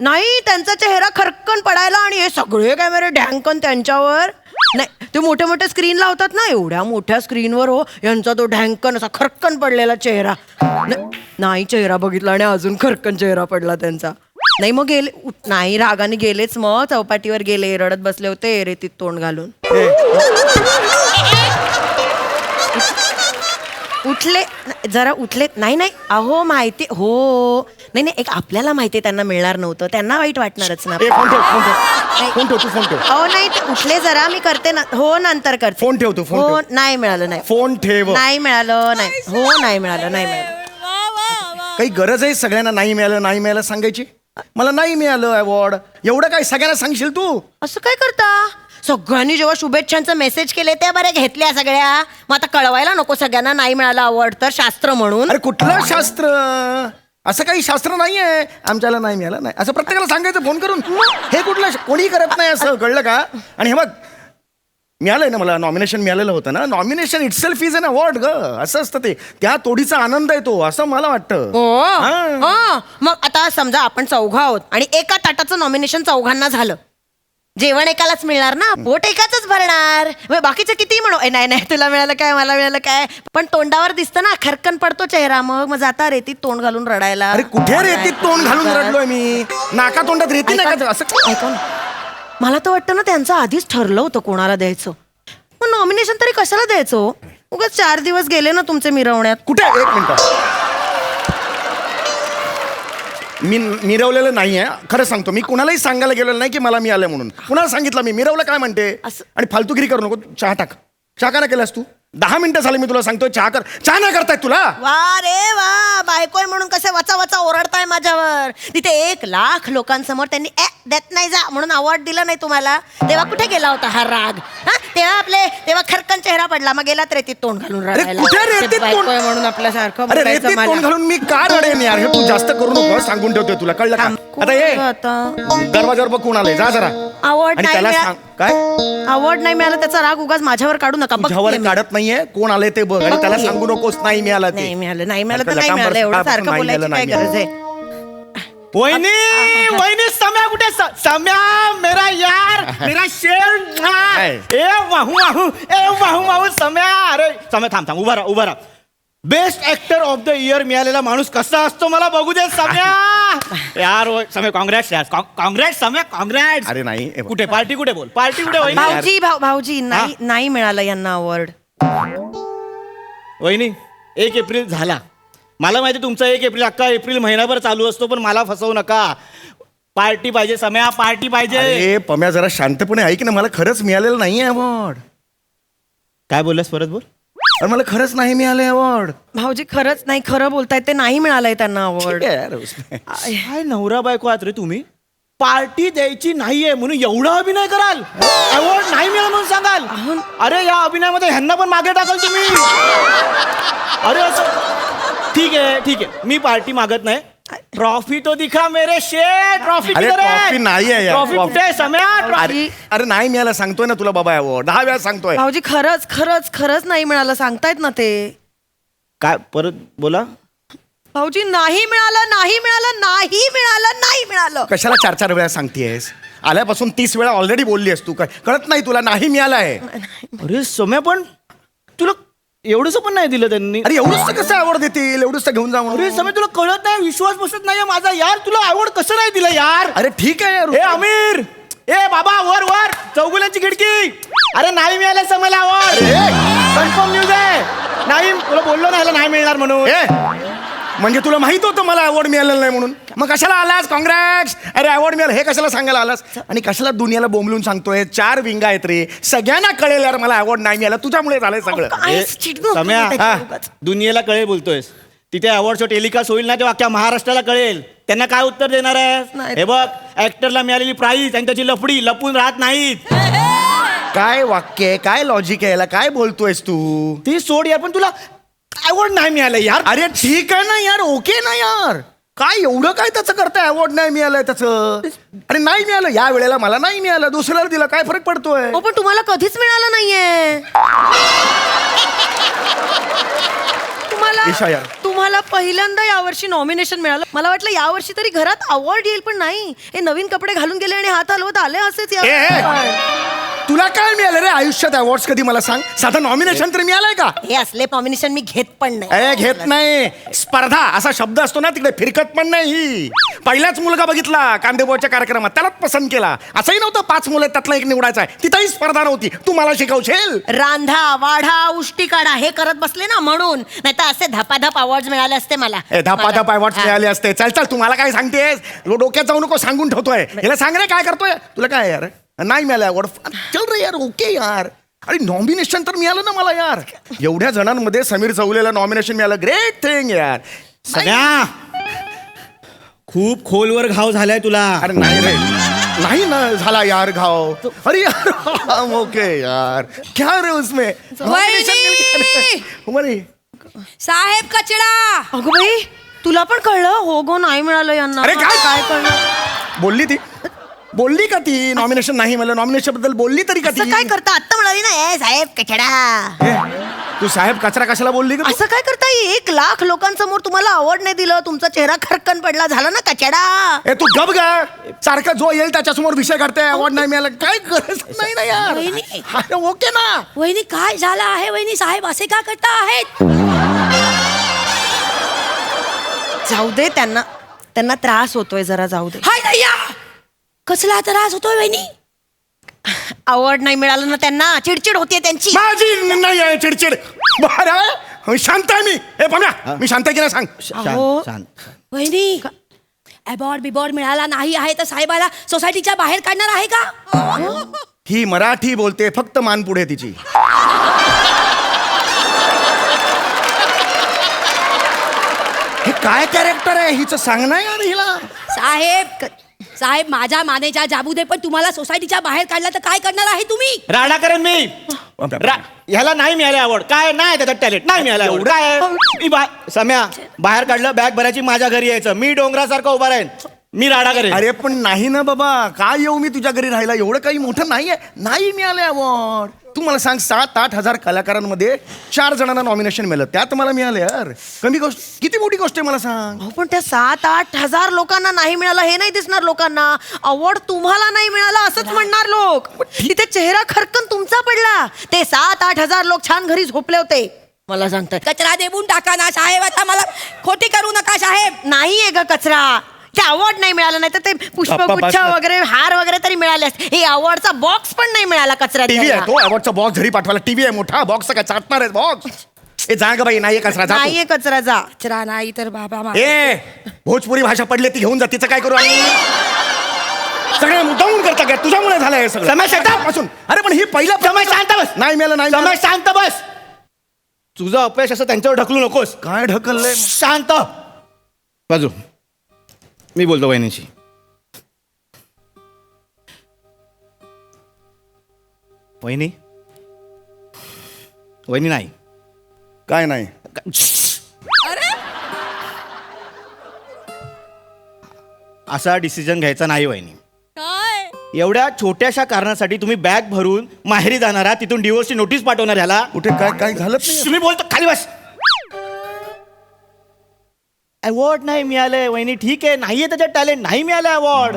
नाही, त्यांचा चेहरा खरकन पडायला, आणि हे सगळे कॅमेरे ढँकन त्यांच्यावर. नाही, ते मोठे स्क्रीन लावतात ना, एवढ्या मोठ्या स्क्रीनवर हो, यांचा तो ढँकन असा खरकन पडलेला चेहरा. नाही, चेहरा बघितला आणि अजून खरकन चेहरा पडला त्यांचा. नाही, मग गेले, नाही, रागाने गेलेच, मग चौपाटीवर गेले, रडत बसले होते रेतीत तोंड घालून. उठले जरा, उठलेत. नाही, अहो, माहिती हो. नाही, एक आपल्याला माहिती त्यांना मिळणार नव्हतं, त्यांना वाईट वाटणारच ना. फोन ठेव. अहो, नाही, उठले जरा, मी करते ना. हो, नंतर करते. फोन ठेव तू, फोन हो, ठेव. नाही मिळालं. नाही, फोन ठेव. नाही मिळालं. नाही, हो, नाही मिळालं. काही गरज आहे सगळ्यांना नाही मिळालं सांगायची? मला नाही मिळालं अवॉर्ड, एवढं काय सगळ्यांना सांगशील तू? असं काय करता? सगळ्यांनी जेव्हा शुभेच्छांचा मेसेज केले त्या बऱ्या घेतल्या सगळ्या, मग आता कळवायला नको सगळ्यांना नाही मिळालं अवॉर्ड तर, शास्त्र म्हणून. अरे कुठलं शास्त्र? असं काही शास्त्र नाहीये आमच्याला नाही मिळालं नाही असं प्रत्येकाला सांगायचं फोन करून. हे कुठलं कोणी करत नाही असं, कळलं का? आणि हे बघ, मिळालंय ना मला, नॉमिनेशन मिळालेलं होतं ना. Nomination itself is an award ग, असं असतं ते. त्या तोडीचा आनंद आहे तो, असं मला वाटतं. मग आता समजा आपण चौघ आहोत आणि एका ताटाचं नॉमिनेशन चौघांना झालं, जेवण एकालाच मिळणार ना, पोट एकाच भरणार. बाकीचं किती म्हणू, नाही तुला मिळालं काय, मला मिळालं काय, पण तोंडावर दिसतं ना, खरकन पडतो चेहरा. मग जाता रेतीत तोंड घालून रडायला. अरे कुठे रेतीत तोंड घालून रडलोय मी? नाका तोंडात रेती नाही का? असं ऐका ना, मला तर वाटतं ना त्यांचं आधीच ठरलं होतं कोणाला द्यायचं. मग नॉमिनेशन तरी कशाला द्यायचं? उगाच 4 दिवस गेले ना तुमचे मिरवण्यात. कुठे? एक मिनिट, मी मिरवलेलं नाहीये, खरं सांगतो. मी कुणालाही सांगायला गेलेलं नाही की मला मिळालं म्हणून. कुणाला सांगितलं मी मिरवलं काय म्हणते? आणि फालतूगिरी करू नको. चहा टाक. चहा का नाही केलास तू? 10 मिनिटं झाली मी तुला सांगतोय चहा नाही करतायत तुला. वा रे वा, बायकोय म्हणून कसे वचा वचा ओरडताय माझ्यावर. तिथे 1,00,000 लोकांसमोर त्यांनी देत नाही जा म्हणून अवॉर्ड दिला नाही तुम्हाला. तेव्हा कुठे गेला होता हा राग? हा, तेव्हा खरकन चेहरा पडला, मग गेलात रेतीत तोंड घालून अरे रडायला. कुठे रेतीत ते तोंड? बायकोय म्हणून आपल्यासारखं अरे बोलायचं रेतीत मला. तोंड घालून मी का रडेन यार? हे तू जास्त करू नको, सांगून ठेवतोय तुला, कळलं का? आता ये दरवाजावर बघ कोण आलंय, जा जरा. अवॉर्ड आणि नाही त्याला मिळा- सांग काय अवॉर्ड नाही मिळाला त्याचा राग उगाच माझ्यावर काढू नका. तुझ्यावर बघते मी. काढत नाहीये, कोण आलंय ते बघ. आणि त्याला सांगू नकोस नाही मिळालं ते. नाही मिळालं नाही मिळालं तर आपल्याला नाही काम मिळालं. एवढं बरं, सारखं नाही बोलायची मिळालं, काय नाही गरज आहे? वहिनी वहिनी सम्या कुठे सम्या मेरा मेरा शेर ए वाहू वाहू वाहू वाहू सम्या. अरे सम्या थांब उभा राहा. Best actor of the year मिळालेला माणूस कसा असतो मला बघू दे सम्या. यार सम्या काँग्रेस यार, काँग्रेस सम्या काँग्रेस. अरे नाही हे बघ. कुठे पार्टी कुठे बोल पार्टी कुठे वहिनी? भाऊजी नाही मिळालं यांना अवॉर्ड. वहिनी 1 एप्रिल झाला. मला माहिती तुमचा 1 एप्रिल अख्खा एप्रिल महिनाभर चालू असतो, पण मला फसवू नका. पार्टी पाहिजे सम्या, पार्टी पाहिजे. अरे पम्या जरा शांतपणे ऐक ना, मला खरंच मिळालेलं नाहीये अवॉर्ड. काय बोललास परत बोल. अरे मला खरंच नाही मिळालंय अवॉर्ड. भाऊजी खरंच नाही, खरं बोलतायत, ते नाही मिळालंय त्यांना अवॉर्ड. काय नवरा बायको आहात रे तुम्ही. पार्टी द्यायची नाहीये म्हणून एवढा अभिनय कराल, अवॉर्ड नाही मिळाला म्हणून सांगाल. अरे या अभिनयामध्ये ह्यांना पण मागे टाकाल तुम्ही. अरे असं ठीक आहे मी पार्टी मागत नाही. ट्रॉफी तो दिखा मेरे शेर. ट्रॉफी अरे ट्रॉफी नाही आहे यार. ट्रॉफी कुठे सम्या? अरे अरे नाही मिळालं, सांगतोय ना तुला बाबा अवॉर्ड 10 वेळा सांगतोय. भाऊजी खरंच नाही मिळालं, सांगतायत ना ते. काय परत बोला. भाऊजी नाही मिळालं. कशाला 4 वेळा सांगतेस? आल्यापासून 30 वेळा ऑलरेडी बोललीस तू. काय कळत नाही तुला? नाही मिळालंय. अरे सम्या पण तुला एवढंच पण नाही दिलं त्यांनी. अरे एवढंच कसं अवॉर्ड देतील? एवढंच घेऊन जा म्हणून. अरे सम्या तुला कळत नाही, विश्वास बसत नाहीये माझा यार. तुला अवॉर्ड कसं नाही दिलं यार? अरे ठीक आहे यार. ए आमिर, ए बाबा वर चौगुल्यांची खिडकी. अरे नाही मिळालं सम्याला अवॉर्ड. कन्फर्म न्यूज आहे. नाही तुला बोललो नाही, नाही मिळणार म्हणून. म्हणजे तुला माहित होतं मला अवॉर्ड मिळालेलं नाही म्हणून, मग कशाला आलास? काँग्रेस. अरे अवॉर्ड मिळालं हे कशाला सांगायला आलास? आणि कशाला दुनियाला बोंबलून सांगतोय? 4 विंगा आहेत रे, सगळ्यांना कळेल यार मला अवॉर्ड नाही मिळाला, तुझ्यामुळे झालंय सगळं. काय चिडू नका सम्या, त्याच्यावर उगाच. दुनियेला कळेल बोलतोयस. तिथे अवॉर्ड शो टेलिकास्ट होईल ना, तेव्हा अख्ख्या महाराष्ट्राला कळेल. त्यांना काय उत्तर देणार आहे? नाही. हे बघ, ऍक्टरला मिळालेली प्राईज आणि त्याची लफडी लपून राहत नाहीत. काय वाक्य आहे, काय लॉजिक आहे याला? काय बोलतोयस तू? ती सोड यार, पण तुला अवॉर्ड नाही मिळालं यार. अरे ठीक आहे ना यार, ओके ना यार. काय एवढं काय त्याचं करताय? अवॉर्ड नाही मिळालंय त्याचं. अरे नाही मिळालं या वेळेला, मला नाही मिळालं, दुसऱ्याला दिलं, काय फरक पडतोय? हो पण तुम्हाला कधीच मिळालं नाहीये. ईशा यार. तुम्हाला पहिल्यांदा यावर्षी नॉमिनेशन मिळालं. मला वाटलं यावर्षी तरी घरात अवॉर्ड येईल, पण नाही. हे नवीन कपडे घालून गेले आणि हात हलवत आले असेच ए, ए. तुला काय मिळालं रे आयुष्यात अवॉर्ड्स? कधी मला सांग. साधं नॉमिनेशन तरी मिळालंय का? हे असले नॉमिनेशन मी घेत पण नाही. ए घेत नाही. स्पर्धा असा शब्द असतो ना, तिकडे फिरकत पण नाही. ही पहिलाच मुलगा बघितला कांदेबोच्या कार्यक्रमात, त्यालाच पसंत केला. असंही नव्हतं 5 मुलं त्यातला एक निवडायचा आहे. तिथंही स्पर्धा नव्हती. तू मला शिकवशील? रांधा वाढा उष्टी काढा हे करत बसले ना म्हणून, नाही तर असे धपाधप अवॉर्ड मिळाले असते मला. धपाधप अवॉर्ड्स मिळाले असते. चल चल, तू मला काय सांगतेस? डोक्यात जाऊ नको, सांगून ठेवतोय. याला सांग रे काय करतोय? तुला काय यार नाही मिळालं अवॉर्ड? चल रे यार, ओके यार. अरे नॉमिनेशन तर मिळालं ना मला यार. एवढ्या जणांमध्ये समीर चौलेला नॉमिनेशन मिळालं, ग्रेट थिंग यार. सगळ्या खूप खोलवर घाव झालाय तुला. अरे नाही रे, नाही ना झाला यार घाव. अरे यार ओके यार, क्या रे उसमें वहिनी! साहेब कचडा. अगं बाई तुला पण कळलं? हो गो नाही मिळालं यांना. अरे काय कळलं? बोलली का ती? नॉमिनेशन नाही मला, नॉमिनेशन बद्दल बोलली तरी का ती? असं काय करता? आत्ता म्हणाली ना, ए साहेब कचडा. तू साहेब कचरा कशाला बोलली का तू? असं काय करता? 1,00,000 लोकांसमोर तुम्हाला अवॉर्ड नाही दिलं, तुमचा चेहरा खरकन पडला, झाला ना कचडा. ए तू गप गा. सारखं जो येईल त्याच्यासमोर विषय करते. अवॉर्ड नाही मिळाला, काय गरज नाही ना यार. वहिनी. अरे ओके ना. वहिनी काय झालं आहे? वहिनी साहेब असे का करता आहेत? जाऊ दे, त्यांना त्रास होतोय, जरा जाऊ दे. हाय दయ్యా कसला त्रास होतोय वहिनी? अवॉर्ड नाही मिळालं ना त्यांना, चिडचिड होतीये त्यांची. माझी नाही आहे चिडचिड. बरं शांत आहे मी. ए पम्या, मी शांत आहे की नाही सांग. अहो. वहिनी अवॉर्ड बिबॉर्ड मिळाला नाही आहे तर साहेबाला सोसायटीच्या बाहेर काढणार आहे का? ही मराठी बोलते, फक्त मान पुढे तिची. काय कॅरेक्टर आहे हिचं सांग ना यार हिला. साहेब माझ्या मानेच्या जाबू दे, पण तुम्हाला सोसायटीच्या बाहेर काढला तर काय करणार आहे तुम्ही? राडा करेन मी. ह्याला नाही मिळाले आवड, काय नाही त्याच्यात टॅलेंट, नाही मिळालं आवड. काय मी सम्या बाहेर काढलं, बॅग भरायची, माझ्या घरी यायचं, मी डोंगरासारखं उभा राहीन, मी राडा करेन. अरे पण नाही ना बाबा, काय येऊ मी तुझ्या घरी राहायला, एवढं काही मोठं नाहीये. नाही मिळालं अवॉर्ड. तू मला सांग 7-8 हजार कलाकारांमध्ये 4 जणांना नॉमिनेशन मिळालं, त्यात मला मिळालं यार. कमी गोष्ट, किती मोठी गोष्ट आहे मला सांग. अहो, पण त्या 7-8 हजार लोकांना नाही मिळालं हे नाही दिसणार लोकांना. अवॉर्ड तुम्हाला नाही मिळालं असंच म्हणणार लोक. तिथे चेहरा खरकन तुमचा पडला. ते 7-8 हजार लोक छान घरी झोपले होते मला सांगतात. कचरा देऊन टाका ना साहेब, आता मला खोटी करू नका साहेब. नाहीये का कचरा. ते अवॉर्ड नाही मिळालं, नाही तर ते पुष्पगुच्छ वगैरे हार वगैरे तरी मिळाले असते. हे अवॉर्डचा बॉक्स पण नाही मिळाला कचरा. टीव्ही आहे तो, अवॉर्डचा बॉक्स घरी पाठवायला. टीव्ही आहे मोठा, बॉक्स काय चाटणार आहे बॉक्स. ए जा ग बाई, नाहीये कचरा, जा तू. नाहीये कचरा, जा. कचरा नाही तर बाबा ए भोजपुरी भाषा पडली ती घेऊन जा, तिचं काय करू आम्ही. सगळे मुद्दामून करता काय, तुझ्यामुळे झालंय सगळं. समय पासून. अरे पण ही पहिला समय शांत बस. नाही मिळालं, नाही समय मिळालं. शांत बस. तुझं अपयश असं त्यांच्यावर ढकलू नकोस. काय ढकललंय. शांत बाजू. मी बोलतो वहिनीशी. वहिनी, वहिनी नाही. काय नाही. असा डिसिजन घ्यायचा नाही वहिनी. काय एवढ्या छोट्याशा कारणासाठी तुम्ही बॅग भरून माहेरी जाणारा, तिथून डिवोर्सची नोटीस पाठवणार ह्याला. कुठे काय काय झालं नाही. तुम्ही बोलतो खाली बस. अवॉर्ड नाही मिळालंय वहिनी, ठीक आहे, नाहीये त्याच्यात टॅलेंट, नाही मिळालं अवॉर्ड.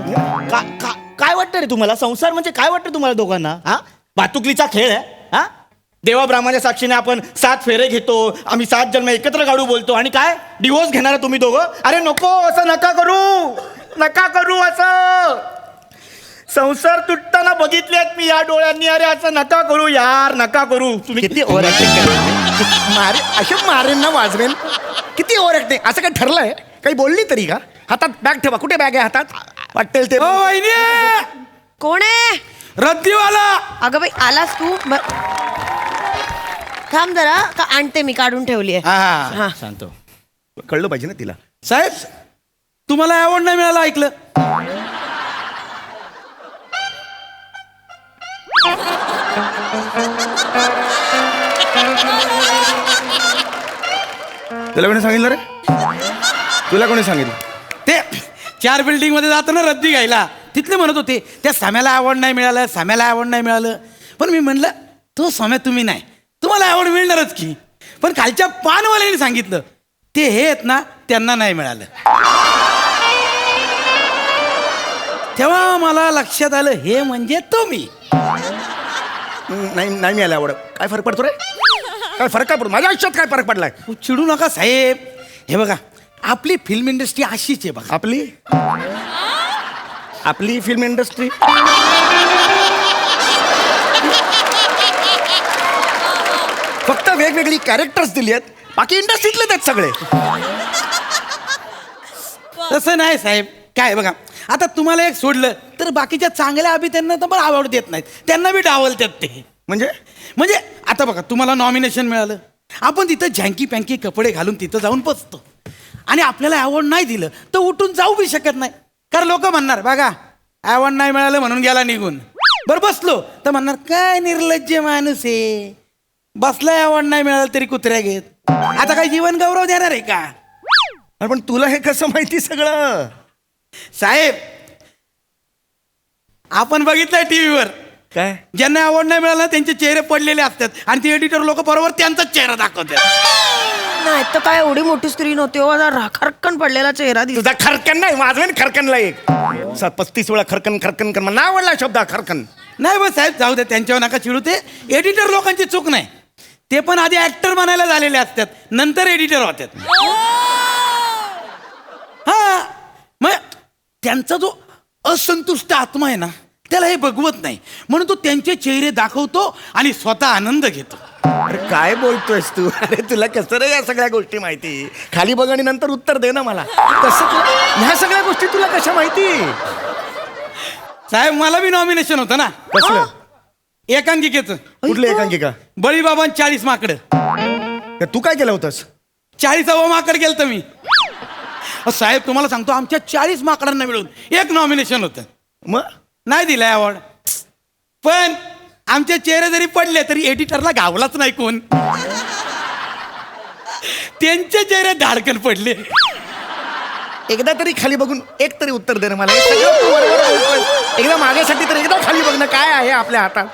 काय वाटतं रे तुम्हाला? संसार म्हणजे काय वाटतं तुम्हाला दोघांना? हा, भातुकलीचा खेळ आहे हा? देवा ब्राह्मणाच्या साक्षीने आपण 7 फेरे घेतो, आम्ही 7 जन्म एकत्र काढू बोलतो, आणि काय डिवोर्स घेणार तुम्ही दोघं? अरे नको, असं नका करू, नका करू असं. संसार तुटताना बघितलेत मी या डोळ्यांनी. अरे असं नका करू यार, नका करू. तुम्ही किती ओव्हर मारे अशा मारेन ना वाजवेन. किती ओव्हर ऍक्टिंग. असं काय ठरलंय? काही बोलली तरी का? हातात बॅग ठेवा. कुठे बॅग आहे हातात? वाटेल ते. कोण आहे? रद्दीवाला. अगं बाई आलास तू. थांब जरा, का आणते मी, काढून ठेवली आहे. हा सांगतो. कळलं पाहिजे ना तिला. साहेब, तुम्हाला अवॉर्ड नाही मिळाला ऐकलं? तुला कोणी सांगितलं रे? तुला कोणी सांगितलं? ते 4 बिल्डिंग मध्ये जातो ना रद्दी घ्यायला, तिथले म्हणत होते त्या साम्याला अवॉर्ड नाही मिळालं, साम्याला अवॉर्ड नाही मिळालं. पण मी म्हणलं तो साम्या तुम्ही नाही, तुम्हाला अवॉर्ड मिळणारच की. पण खालच्या पानवाल्याने सांगितलं ते हे आहेत ना त्यांना नाही मिळालं. तेव्हा मला लक्षात आलं हे म्हणजे तुम्ही. नाही नाही मिळालं आवड. काय फरक पडतो रे? काय फरक काय पडतो? माझ्या आयुष्यात काय फरक पडलाय? चिडू नका साहेब. हे बघा, आपली फिल्म इंडस्ट्री अशीच आहे बघा. आपली फिल्म इंडस्ट्री फक्त वेगवेगळी कॅरेक्टर्स दिली आहेत, बाकी इंडस्ट्रीतले आहेत सगळे. तसं नाही साहेब. काय बघा, आता तुम्हाला एक सोडलं तर बाकीच्या चांगल्या अभिनेत्यांना तर पण आवड देत नाहीत, त्यांना बी डावलतात ते. म्हणजे आता बघा, तुम्हाला नॉमिनेशन मिळालं, आपण तिथं झँकी पँकी कपडे घालून तिथं जाऊन बसतो, आणि आपल्याला अवॉर्ड नाही दिलं तर उठून जाऊ बी शकत नाही. कारण लोक म्हणणार बघा अवॉर्ड नाही मिळालं म्हणून गेला निघून. बरं बसलो तर म्हणणार काय निर्लज्ज माणूस आहे, बसलाय अवॉर्ड नाही मिळालं तरी कुत्र्या घेत. आता काय जीवन गौरव देणार आहे का? पण तुला हे कसं माहिती सगळं? साहेब, आपण बघितलंय टीव्हीवर काय, ज्यांना अवॉर्ड नाही मिळाला त्यांचे चेहरे पडलेले असतात, आणि ते एडिटर लोक बरोबर त्यांचाच चेहरा दाखवतात. नाही तर काय एवढी मोठी स्क्रीन होती हो, खरकन पडलेला चेहरा दिसतो. तुझा खरकन नाही, माझं खरकनला एक 35 वेळा खरकन खरकन कर. मला आवडला शब्द खरकन. नाही बस साहेब, जाऊ दे, त्यांच्यावर नका चिडू. ते एडिटर लोकांची चूक नाही, ते पण आधी ऍक्टर बनायला झालेले असतात, नंतर एडिटर होतात. हा, मग त्यांचा जो असंतुष्ट आत्मा आहे ना त्याला हे बघवत नाही, म्हणून तो त्यांचे चेहरे दाखवतो आणि स्वतः आनंद घेतो. अरे काय बोलतोयस तू? अरे तुला कसं रे या सगळ्या गोष्टी माहिती? खाली बघ आणि नंतर उत्तर दे ना मला. कसं ह्या सगळ्या गोष्टी तुला कशा माहिती? साहेब, मला बी नॉमिनेशन होतं ना. कसलं? एकांकिकेचं. कुठलं एकांकिका? बळीबाबा 40 माकडं. तू काय केलं होतंस? 40वा माकड गेलतो मी. साहेब तुम्हाला सांगतो आमच्या 40 माकडांना मिळून एक नॉमिनेशन होतं. मग नाही दिलंय अवॉर्ड. पण आमचे चेहरे जरी पडले तरी एडिटरला गावलाच नाही कोण. त्यांचे चेहरे धाडकन पडले. एकदा तरी खाली बघून एक तरी उत्तर दे ना मला. हे सगळं तू बरोबर बोलतोयस. एकदा माझ्यासाठी तर एकदा खाली बघ ना, काय आहे आपल्या हातात.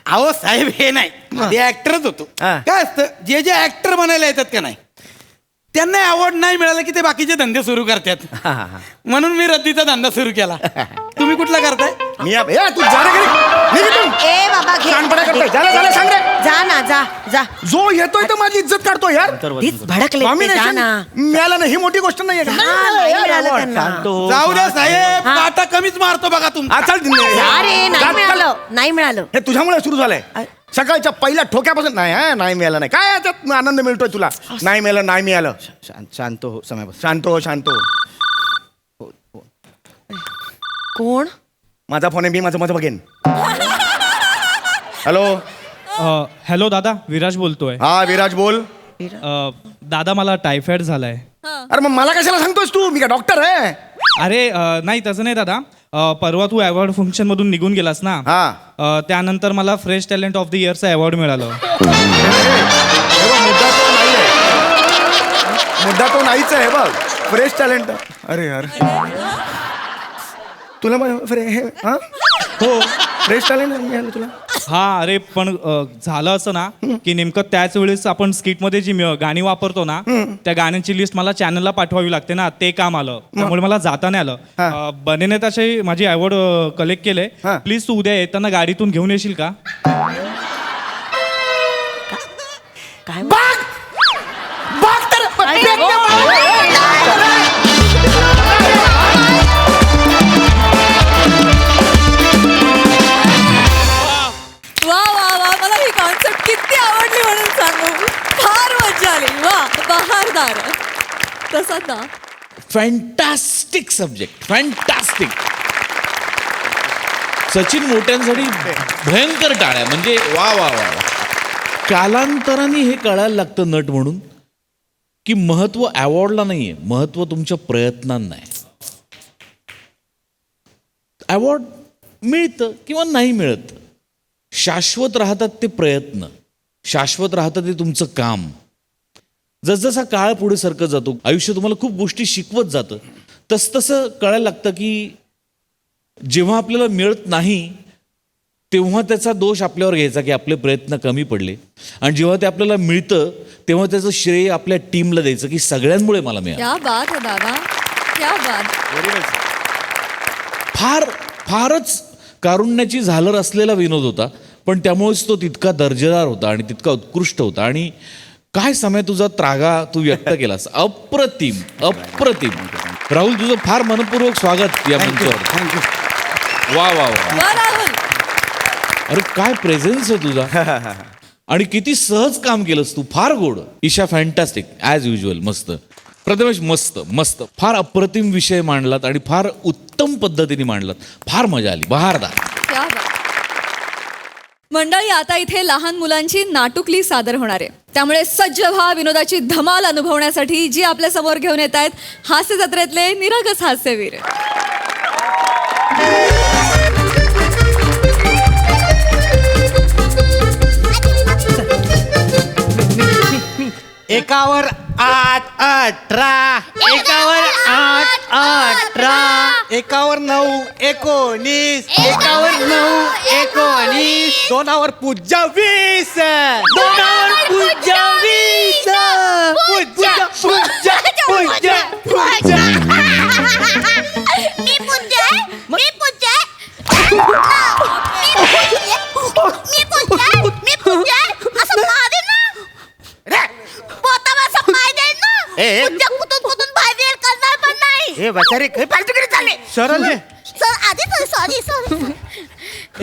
अहो साहेब हे नाही, ते ऍक्टरच होतो. हा. काय असतं जे जे ऍक्टर बनायला येतात का नाही त्यांना अवॉर्ड नाही मिळाला की ते बाकीचे धंदे सुरू करतात. म्हणून मी रद्दीचा धंदा सुरू केला. तुम्ही कुठला करताय? मी तू जा रे घरी. निघ इथून. ए बाबा घे. शहाणपणा करतोय. झालं सांग रे. जा ना जा जा. जो येतोय तर माझी इज्जत काढतो यार. तीच भडकले ते, जा Nomination ना. मिळालं ना, ही मोठी गोष्ट नाहीये का? नाही मिळालं त्यांना. जाऊ द्या साहेब, काटा कमीच मारतो बघा तुमचा. चल अरे नाही मिळालं, नाही मिळालं. हे तुझ्यामुळे सुरू झालंय. सकाळच्या पहिल्या ठोक्यापासून नाही मिळालं नाही. काय याच्यात आनंद मिळतोय तुला? नाही मिळालं. शांत हो समय शांत हो. कोण? माझा फोन आहे, मी माझं बघेन. हॅलो. हॅलो दादा, विराज बोलतोय. हा विराज बोल. दादा मला टायफॉइड झालाय. अरे मग मला कशाला सांगतोस तू? मी का डॉक्टर आहे? अरे नाही तसं नाही दादा. परवा तू अवॉर्ड फंक्शन मधून निघून गेलास ना. हा. त्यानंतर मला फ्रेश टॅलेंट ऑफ द इयरचं अवॉर्ड मिळालं. मुद्दा तो नाहीच आहे बघ. Fresh talent. अरे यार तुला हो. फ्रेश टॅलेंट मिळालं तुला? हा अरे पण झालं असं ना की नेमकं त्याच वेळेस आपण स्किटमध्ये जी गाणी वापरतो ना त्या गाण्यांची लिस्ट मला चॅनलला पाठवावी लागते ना, ते काम आलं. त्यामुळे मला जाता नाही आलं. बनेने तसे माझी अवॉर्ड कलेक्ट केले. प्लीज तू उद्या येताना गाडीतून घेऊन येशील का? काय वा वा वा, मला ही कॉन्सेप्ट किती आवडली म्हणून सांगू. फार मजा आली. वा, बहारदार. तसा ना फॅन्टास्टिक सब्जेक्ट, फॅन्टास्टिक. सचिन मोठ्यांसाठी भयंकर टाळ्या. म्हणजे वा वा वा. कालांतराने हे कळायला लागतं नट म्हणून की महत्व अवॉर्डला नाहीये, महत्व तुमच्या प्रयत्नांना आहे. अवॉर्ड मिळतं किंवा नाही मिळत, शाश्वत राहतात ते प्रयत्न, शाश्वत राहतं ते तुमचं काम. जसजसा काळ पुढे सरकत जातो, आयुष्य तुम्हाला खूप गोष्टी शिकवत जातं, तसतसं कळायला लागतं की जेव्हा आपल्याला मिळत नाही तेव्हा त्याचा दोष आपल्यावर घ्यायचा की आपले प्रयत्न कमी पडले, आणि जेव्हा ते आपल्याला मिळतं तेव्हा त्याचं श्रेय आपल्या टीमला द्यायचं की सगळ्यांमुळे मला मिळालं. क्या बात है दादा, क्या बात. फारच कारुण्याची झालर असलेला विनोद होता, पण त्यामुळेच तो तितका दर्जेदार होता आणि तितका उत्कृष्ट होता. आणि काय समय तुझा त्रागा तू व्यक्त केलास, अप्रतिम अप्रतिम. राहुल, तुझं फार मनपूर्वक स्वागत या मंचावर. वा वा वा. वा राहुल. अरे काय प्रेझेन्स आहे तुझा, आणि किती सहज काम केलंस तू, फार गोड. Isha fantastic as usual. मस्त. प्रथमेश मस्त मस्त. फार अप्रतिम विषय मांडलात आणि फार उत्तम पद्धतीने मांडलात. फार मजा आली. बहारदार. क्या बात. मंडळी, आता इथे लहान मुलांची नाटुकली सादर होणार आहे, त्यामुळे सज्ज व्हा विनोदाची धमाल अनुभवण्यासाठी जी आपल्या समोर घेऊन येत आहेत हास्य जत्रेतले निरागस हास्यवीर. एकावर 8 18, एकावर 8 18, एकावर 9 19, एकावर 9 19, दोनावर पूज्य 20, दोनावर पूज्य 20, पूज्य पूज्य पूज्य पूज्य. मी पूज्य असं मारे ना, पोटावर असं पाय देईल ना, पूज्य कुठून बाहेर करणार पण नाही. हे बचारे काही पालतुकडे चालले सरळ. सर आधी सॉरी.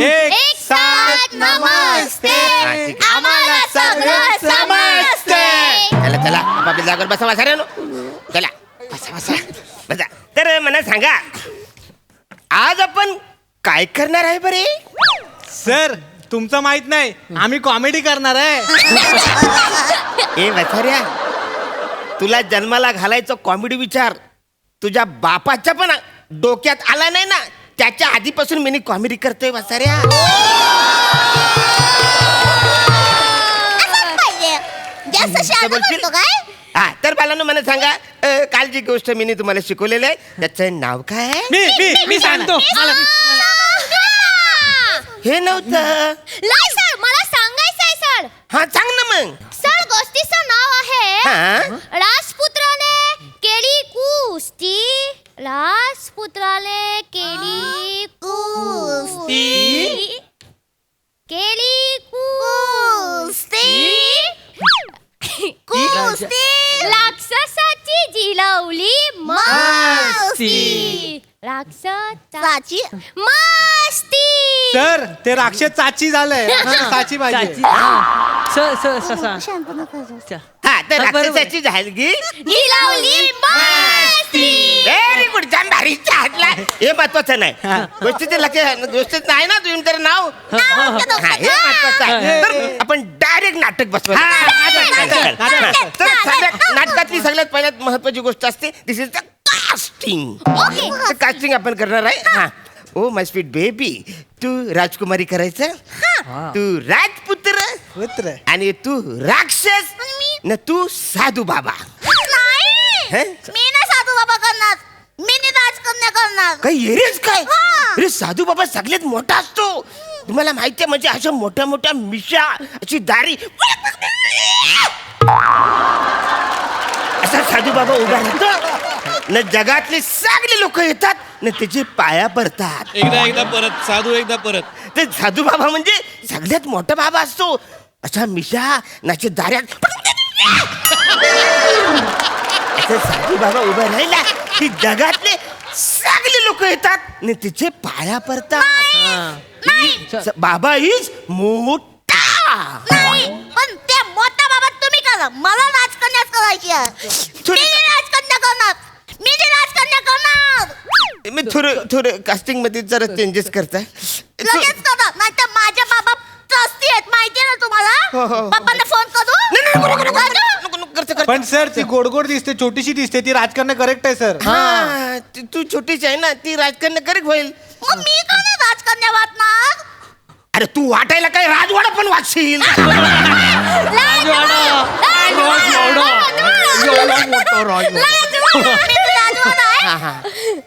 एक साथ नमस्ते, आम्हाला सगळं समजते. चला चला आपल्या जागेवर बसा. बसा रे नो, चला बसा बसा बसा. तर मला सांगा, आज आपण काय करणार आहे बरे? सर तुमचं माहित नाही, आम्ही कॉमेडी करणार आहे. ए बसाऱ्या, तुला जन्माला घालायचं कॉमेडी विचार तुझ्या बापाच्या पण डोक्यात आला नाही ना त्याच्या आधीपासून मी कॉमेडी करतोय वासाऱ्या. जास्त शहाणा बोलतो काय? हा तर बालांनो मला सांगा काल जी गोष्ट मी तुम्हाला शिकवलेलं आहे त्याचं नाव काय आहे? मी सांगतो. हे नव्हतं. नाही सर, मला सांगायचंय सर. हा सांग ना मग. सर, गोष्टीचं नाव आहे हा? राजपुत्राने केली कुस्ती. राजपुत्राने केली कुस्ती. केली कुस्ती. कुस्ती. राक्षसाची जिलवली मस्ती. राक्षसाची मस्ती. सर ते राक्षस चाची झालंय चाची पाहिजे. हा तर राक्षसाची झालगी जिलवली मस्ती. Very good. जाम भारी हातला. हे महत्वाचं नाही गोष्टीचे लक्ष गोष्टीत नाही ना तुम्ही तर नाव हा हे महत्वाचं आहे. तर आपण डायरेक्ट नाटक बसवू. तर नाटकातली सगळ्यात पहिल्यात महत्वाची गोष्ट असते दिस इज द कास्टिंग. कास्टिंग आपण करणार आहे. हा ओ माय स्वीट बेबी तू राजकुमारी करायचं तू राजपुत्र आणि तू राक्षस न तू साधू बाबा. नाही, मी ना साधू बाबा करणार. मी नाही राजकन्या करणार. काही एरियाच काय अरे साधू बाबा सगळ्यात मोठा असतो तुम्हाला माहिती आहे. म्हणजे अशा मोठ्या मोठ्या मिशा अशी दारी असा साधू बाबा उभा राहतो न जगातले सगळे लोक येतात न त्याचे पाया पडतात. एकदा परत साधू एकदा परत. ते साधू बाबा म्हणजे सगळ्यात मोठा बाबा असतो. अशा मिशा नाचे दाऱ्यात असं साधू बाबा उभा राहिला की जगातले सगळे लोक येतात न तिचे पाया पडतात. बाबा इज मोठा. नाही, पण त्या मोठा बाबा तुम्ही करा. मला राजकन्याच करायची आहे. मी राजकन्या करणार. मी जे राजकन्या करणार. मी थोडं कास्टिंग मध्ये जरा चेंजेस करताय. लगेच करणार. नाही तर माझ्या बाबा ट्रस्टी आहेत माहिती आहे ना तुम्हाला. बाबांना फोन करू. पण सर ती गोड दिसते छोटीशी दिसते ती राजकारण करेक्ट आहे सर. हा तू छोटीच आहे ना ती राजकारण करेक्ट होईल. मग मी का नाही राजकन्या वाटणार? अरे तू वाटायला काय राजवाडा पण वाटशील.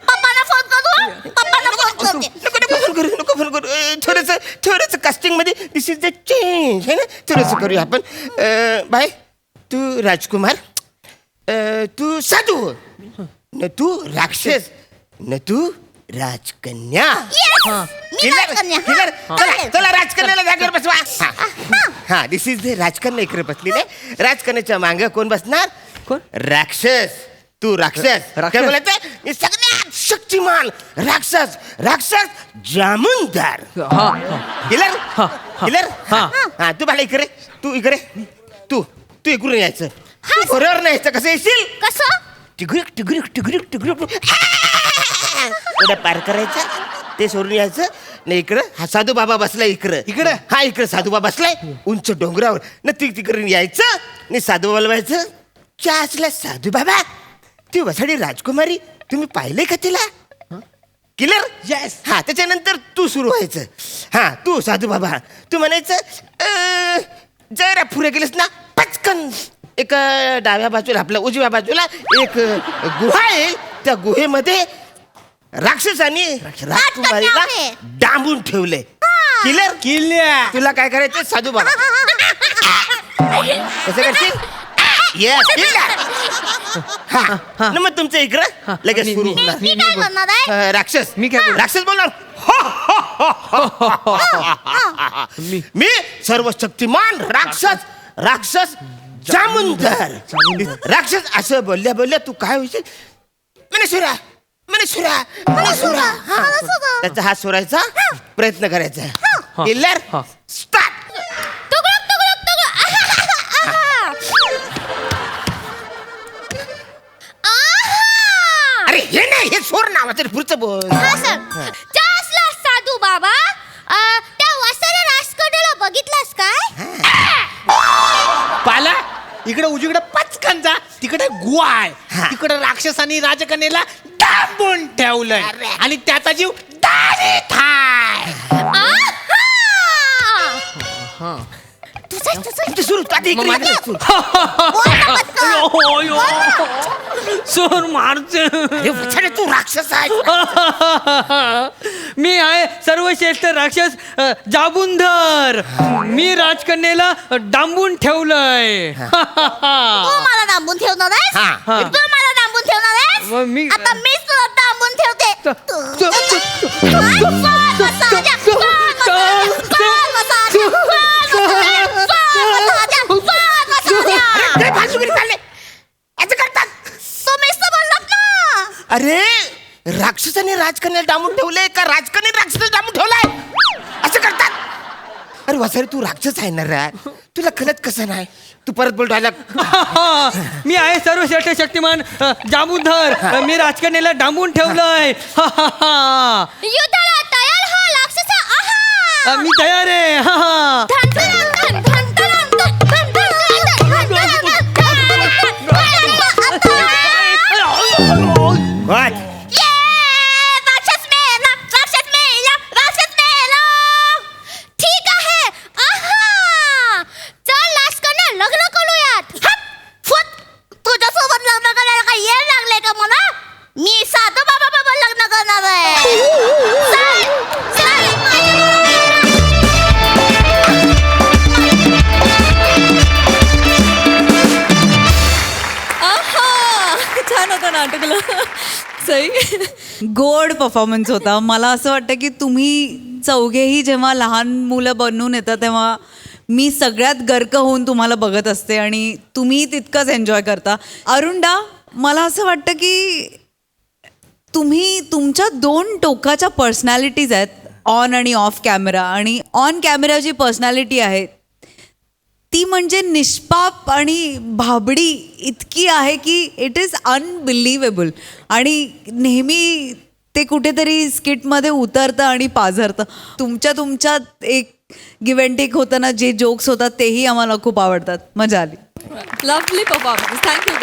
पप्पांना फोन करू. पप्पांना फोन करते. थोडस कास्टिंग मध्ये दिस इज द चेंज है ना थोडस करूया आपण. बाय तू राजकुमार तू साधू न तू राक्षस न तू राजकन्या. चला राजकन्याला जागेवर बसवा. हा दिस इज द राजकन्या इकडे बसलेले. राजकन्याच्या मागे कोण बसणार? कोण? राक्षस. तू राक्षस काय बोलायचं सगळ्यात शक्तिमान राक्षस. राक्षस जामुनदार. Killer killer. हा तू मला इकडे तू इकडे तू इकडून यायचं. बरोबर नाही कसं येशील? कसं? टिगुरिक टिगुरिक टिगुरिक टिगुरिक पार करायचं ते सोडून यायचं नाही. इकडं हा साधू बाबा बसलाय इकडं. हा इकडं साधू बाबा बसलाय उंच डोंगरावर न तिकडून यायचं नाही. साधू बाबा व्हायचं च्या असला साधू बाबा ती वसाडी राजकुमारी तुम्ही पाहिलंय का तिला? किलर. येस. हा त्याच्यानंतर तू सुरू व्हायचं. हा तू साधू बाबा तू म्हणायचं जरा पुढे गेलेस ना पचकन एक डाव्या बाजूला आपल्या उजव्या बाजूला एक गुहा आहे. त्या गुहेमध्ये राक्षसाने राजकुमारीला डांबून ठेवले. किलर किल्ल्या तुला काय करायचं साधू बाबा कसं करशील? येस किल्ल्या. हा मग तुमचं इकडं लगेच सुरू होणार. मी काय करणार आहे? राक्षस. मी काय राक्षस बोलणार मी सर्वशक्तिमान राक्षस जामुनदार. राक्षस असं बोलल्या बोलल्या तू काय होशील? मनेश्वरा मनेश्वरा मनेश्वरा. त्याचा हात सोडायचा प्रयत्न करायचा. Killer start. अरे हे नाही हे सोड नावाचं पुढचं बोल. साधू बाबा त्या वसाऱ्या राजकन्याला बघितलास काय? पाला इकडे उजवीकडे पचकन जा, तिकडे गुहा आहे. तिकडे राक्षसांनी राजकन्येला डांबून ठेवलंय आणि त्याचा जीव दाढीत आहे. सोर मारते. तू राक्षस आहे. मी आहे सर्वश्रेष्ठ राक्षस जाबुंधर. मी राजकन्येला डांबून ठेवलंय. तू मला डांबून ठेवणार आहेस? तू मला डांबून ठेवणार आहेस? मग मी- आता मीच तुला डांबून ठेवते. काय फालतूगिरी चालले? असं करतात. तुम्हीच तर बोललात ना. अरे राक्षसाने राजकन्याला डांबून ठेवलंय का राजकन्याने राक्षसाला डांबून ठेवलाय? असं करतात. अरे वसारे तू राक्षस आहे ना रे, तुला कळत कसं नाही? तू परत बोल डायलॉग. मी आहे सर्वश्रेष्ठ शक्तिमान जाबुंधर. मी राजकन्येला डांबून ठेवलंय. युद्धाला तयार हो राक्षसा. आहा. मी तयार आहे. What? राक्षस मेला, राक्षस मेला, राक्षस मेला. ठीक आहे. आहा. चल लास्कन लग्न करूयात. हट. फुट. तुझ्यासोबत लग्न करायला काही येड लागले का मला? मी साधू बाबा बरोबर लग्न करणार आहे. चल, चल, छान होतं नाटकलं. सई. गोड परफॉर्मन्स होता. मला असं वाटतं की तुम्ही चौघेही जेव्हा लहान मुलं बनून येतात तेव्हा मी सगळ्यात गर्क होऊन तुम्हाला बघत असते आणि तुम्ही तितकंच एन्जॉय करता. अरुणडा, मला असं वाटतं की तुम्ही तुमच्या 2 टोकाच्या पर्सनॅलिटीज आहेत, ऑन आणि ऑफ कॅमेरा. आणि ऑन कॅमेरा जी पर्सनॅलिटी आहे ती म्हणजे निष्पाप आणि भाबडी इतकी आहे की इट इज अनबिलिव्हेबल. आणि नेहमी ते कुठेतरी स्किटमध्ये उतरतं आणि पाझरतं. तुमच्यात एक गिव्ह अँड टेक होतं ना, जे जोक्स होतात तेही आम्हाला खूप आवडतात. मजा आली. Lovely performance. थँक्यू.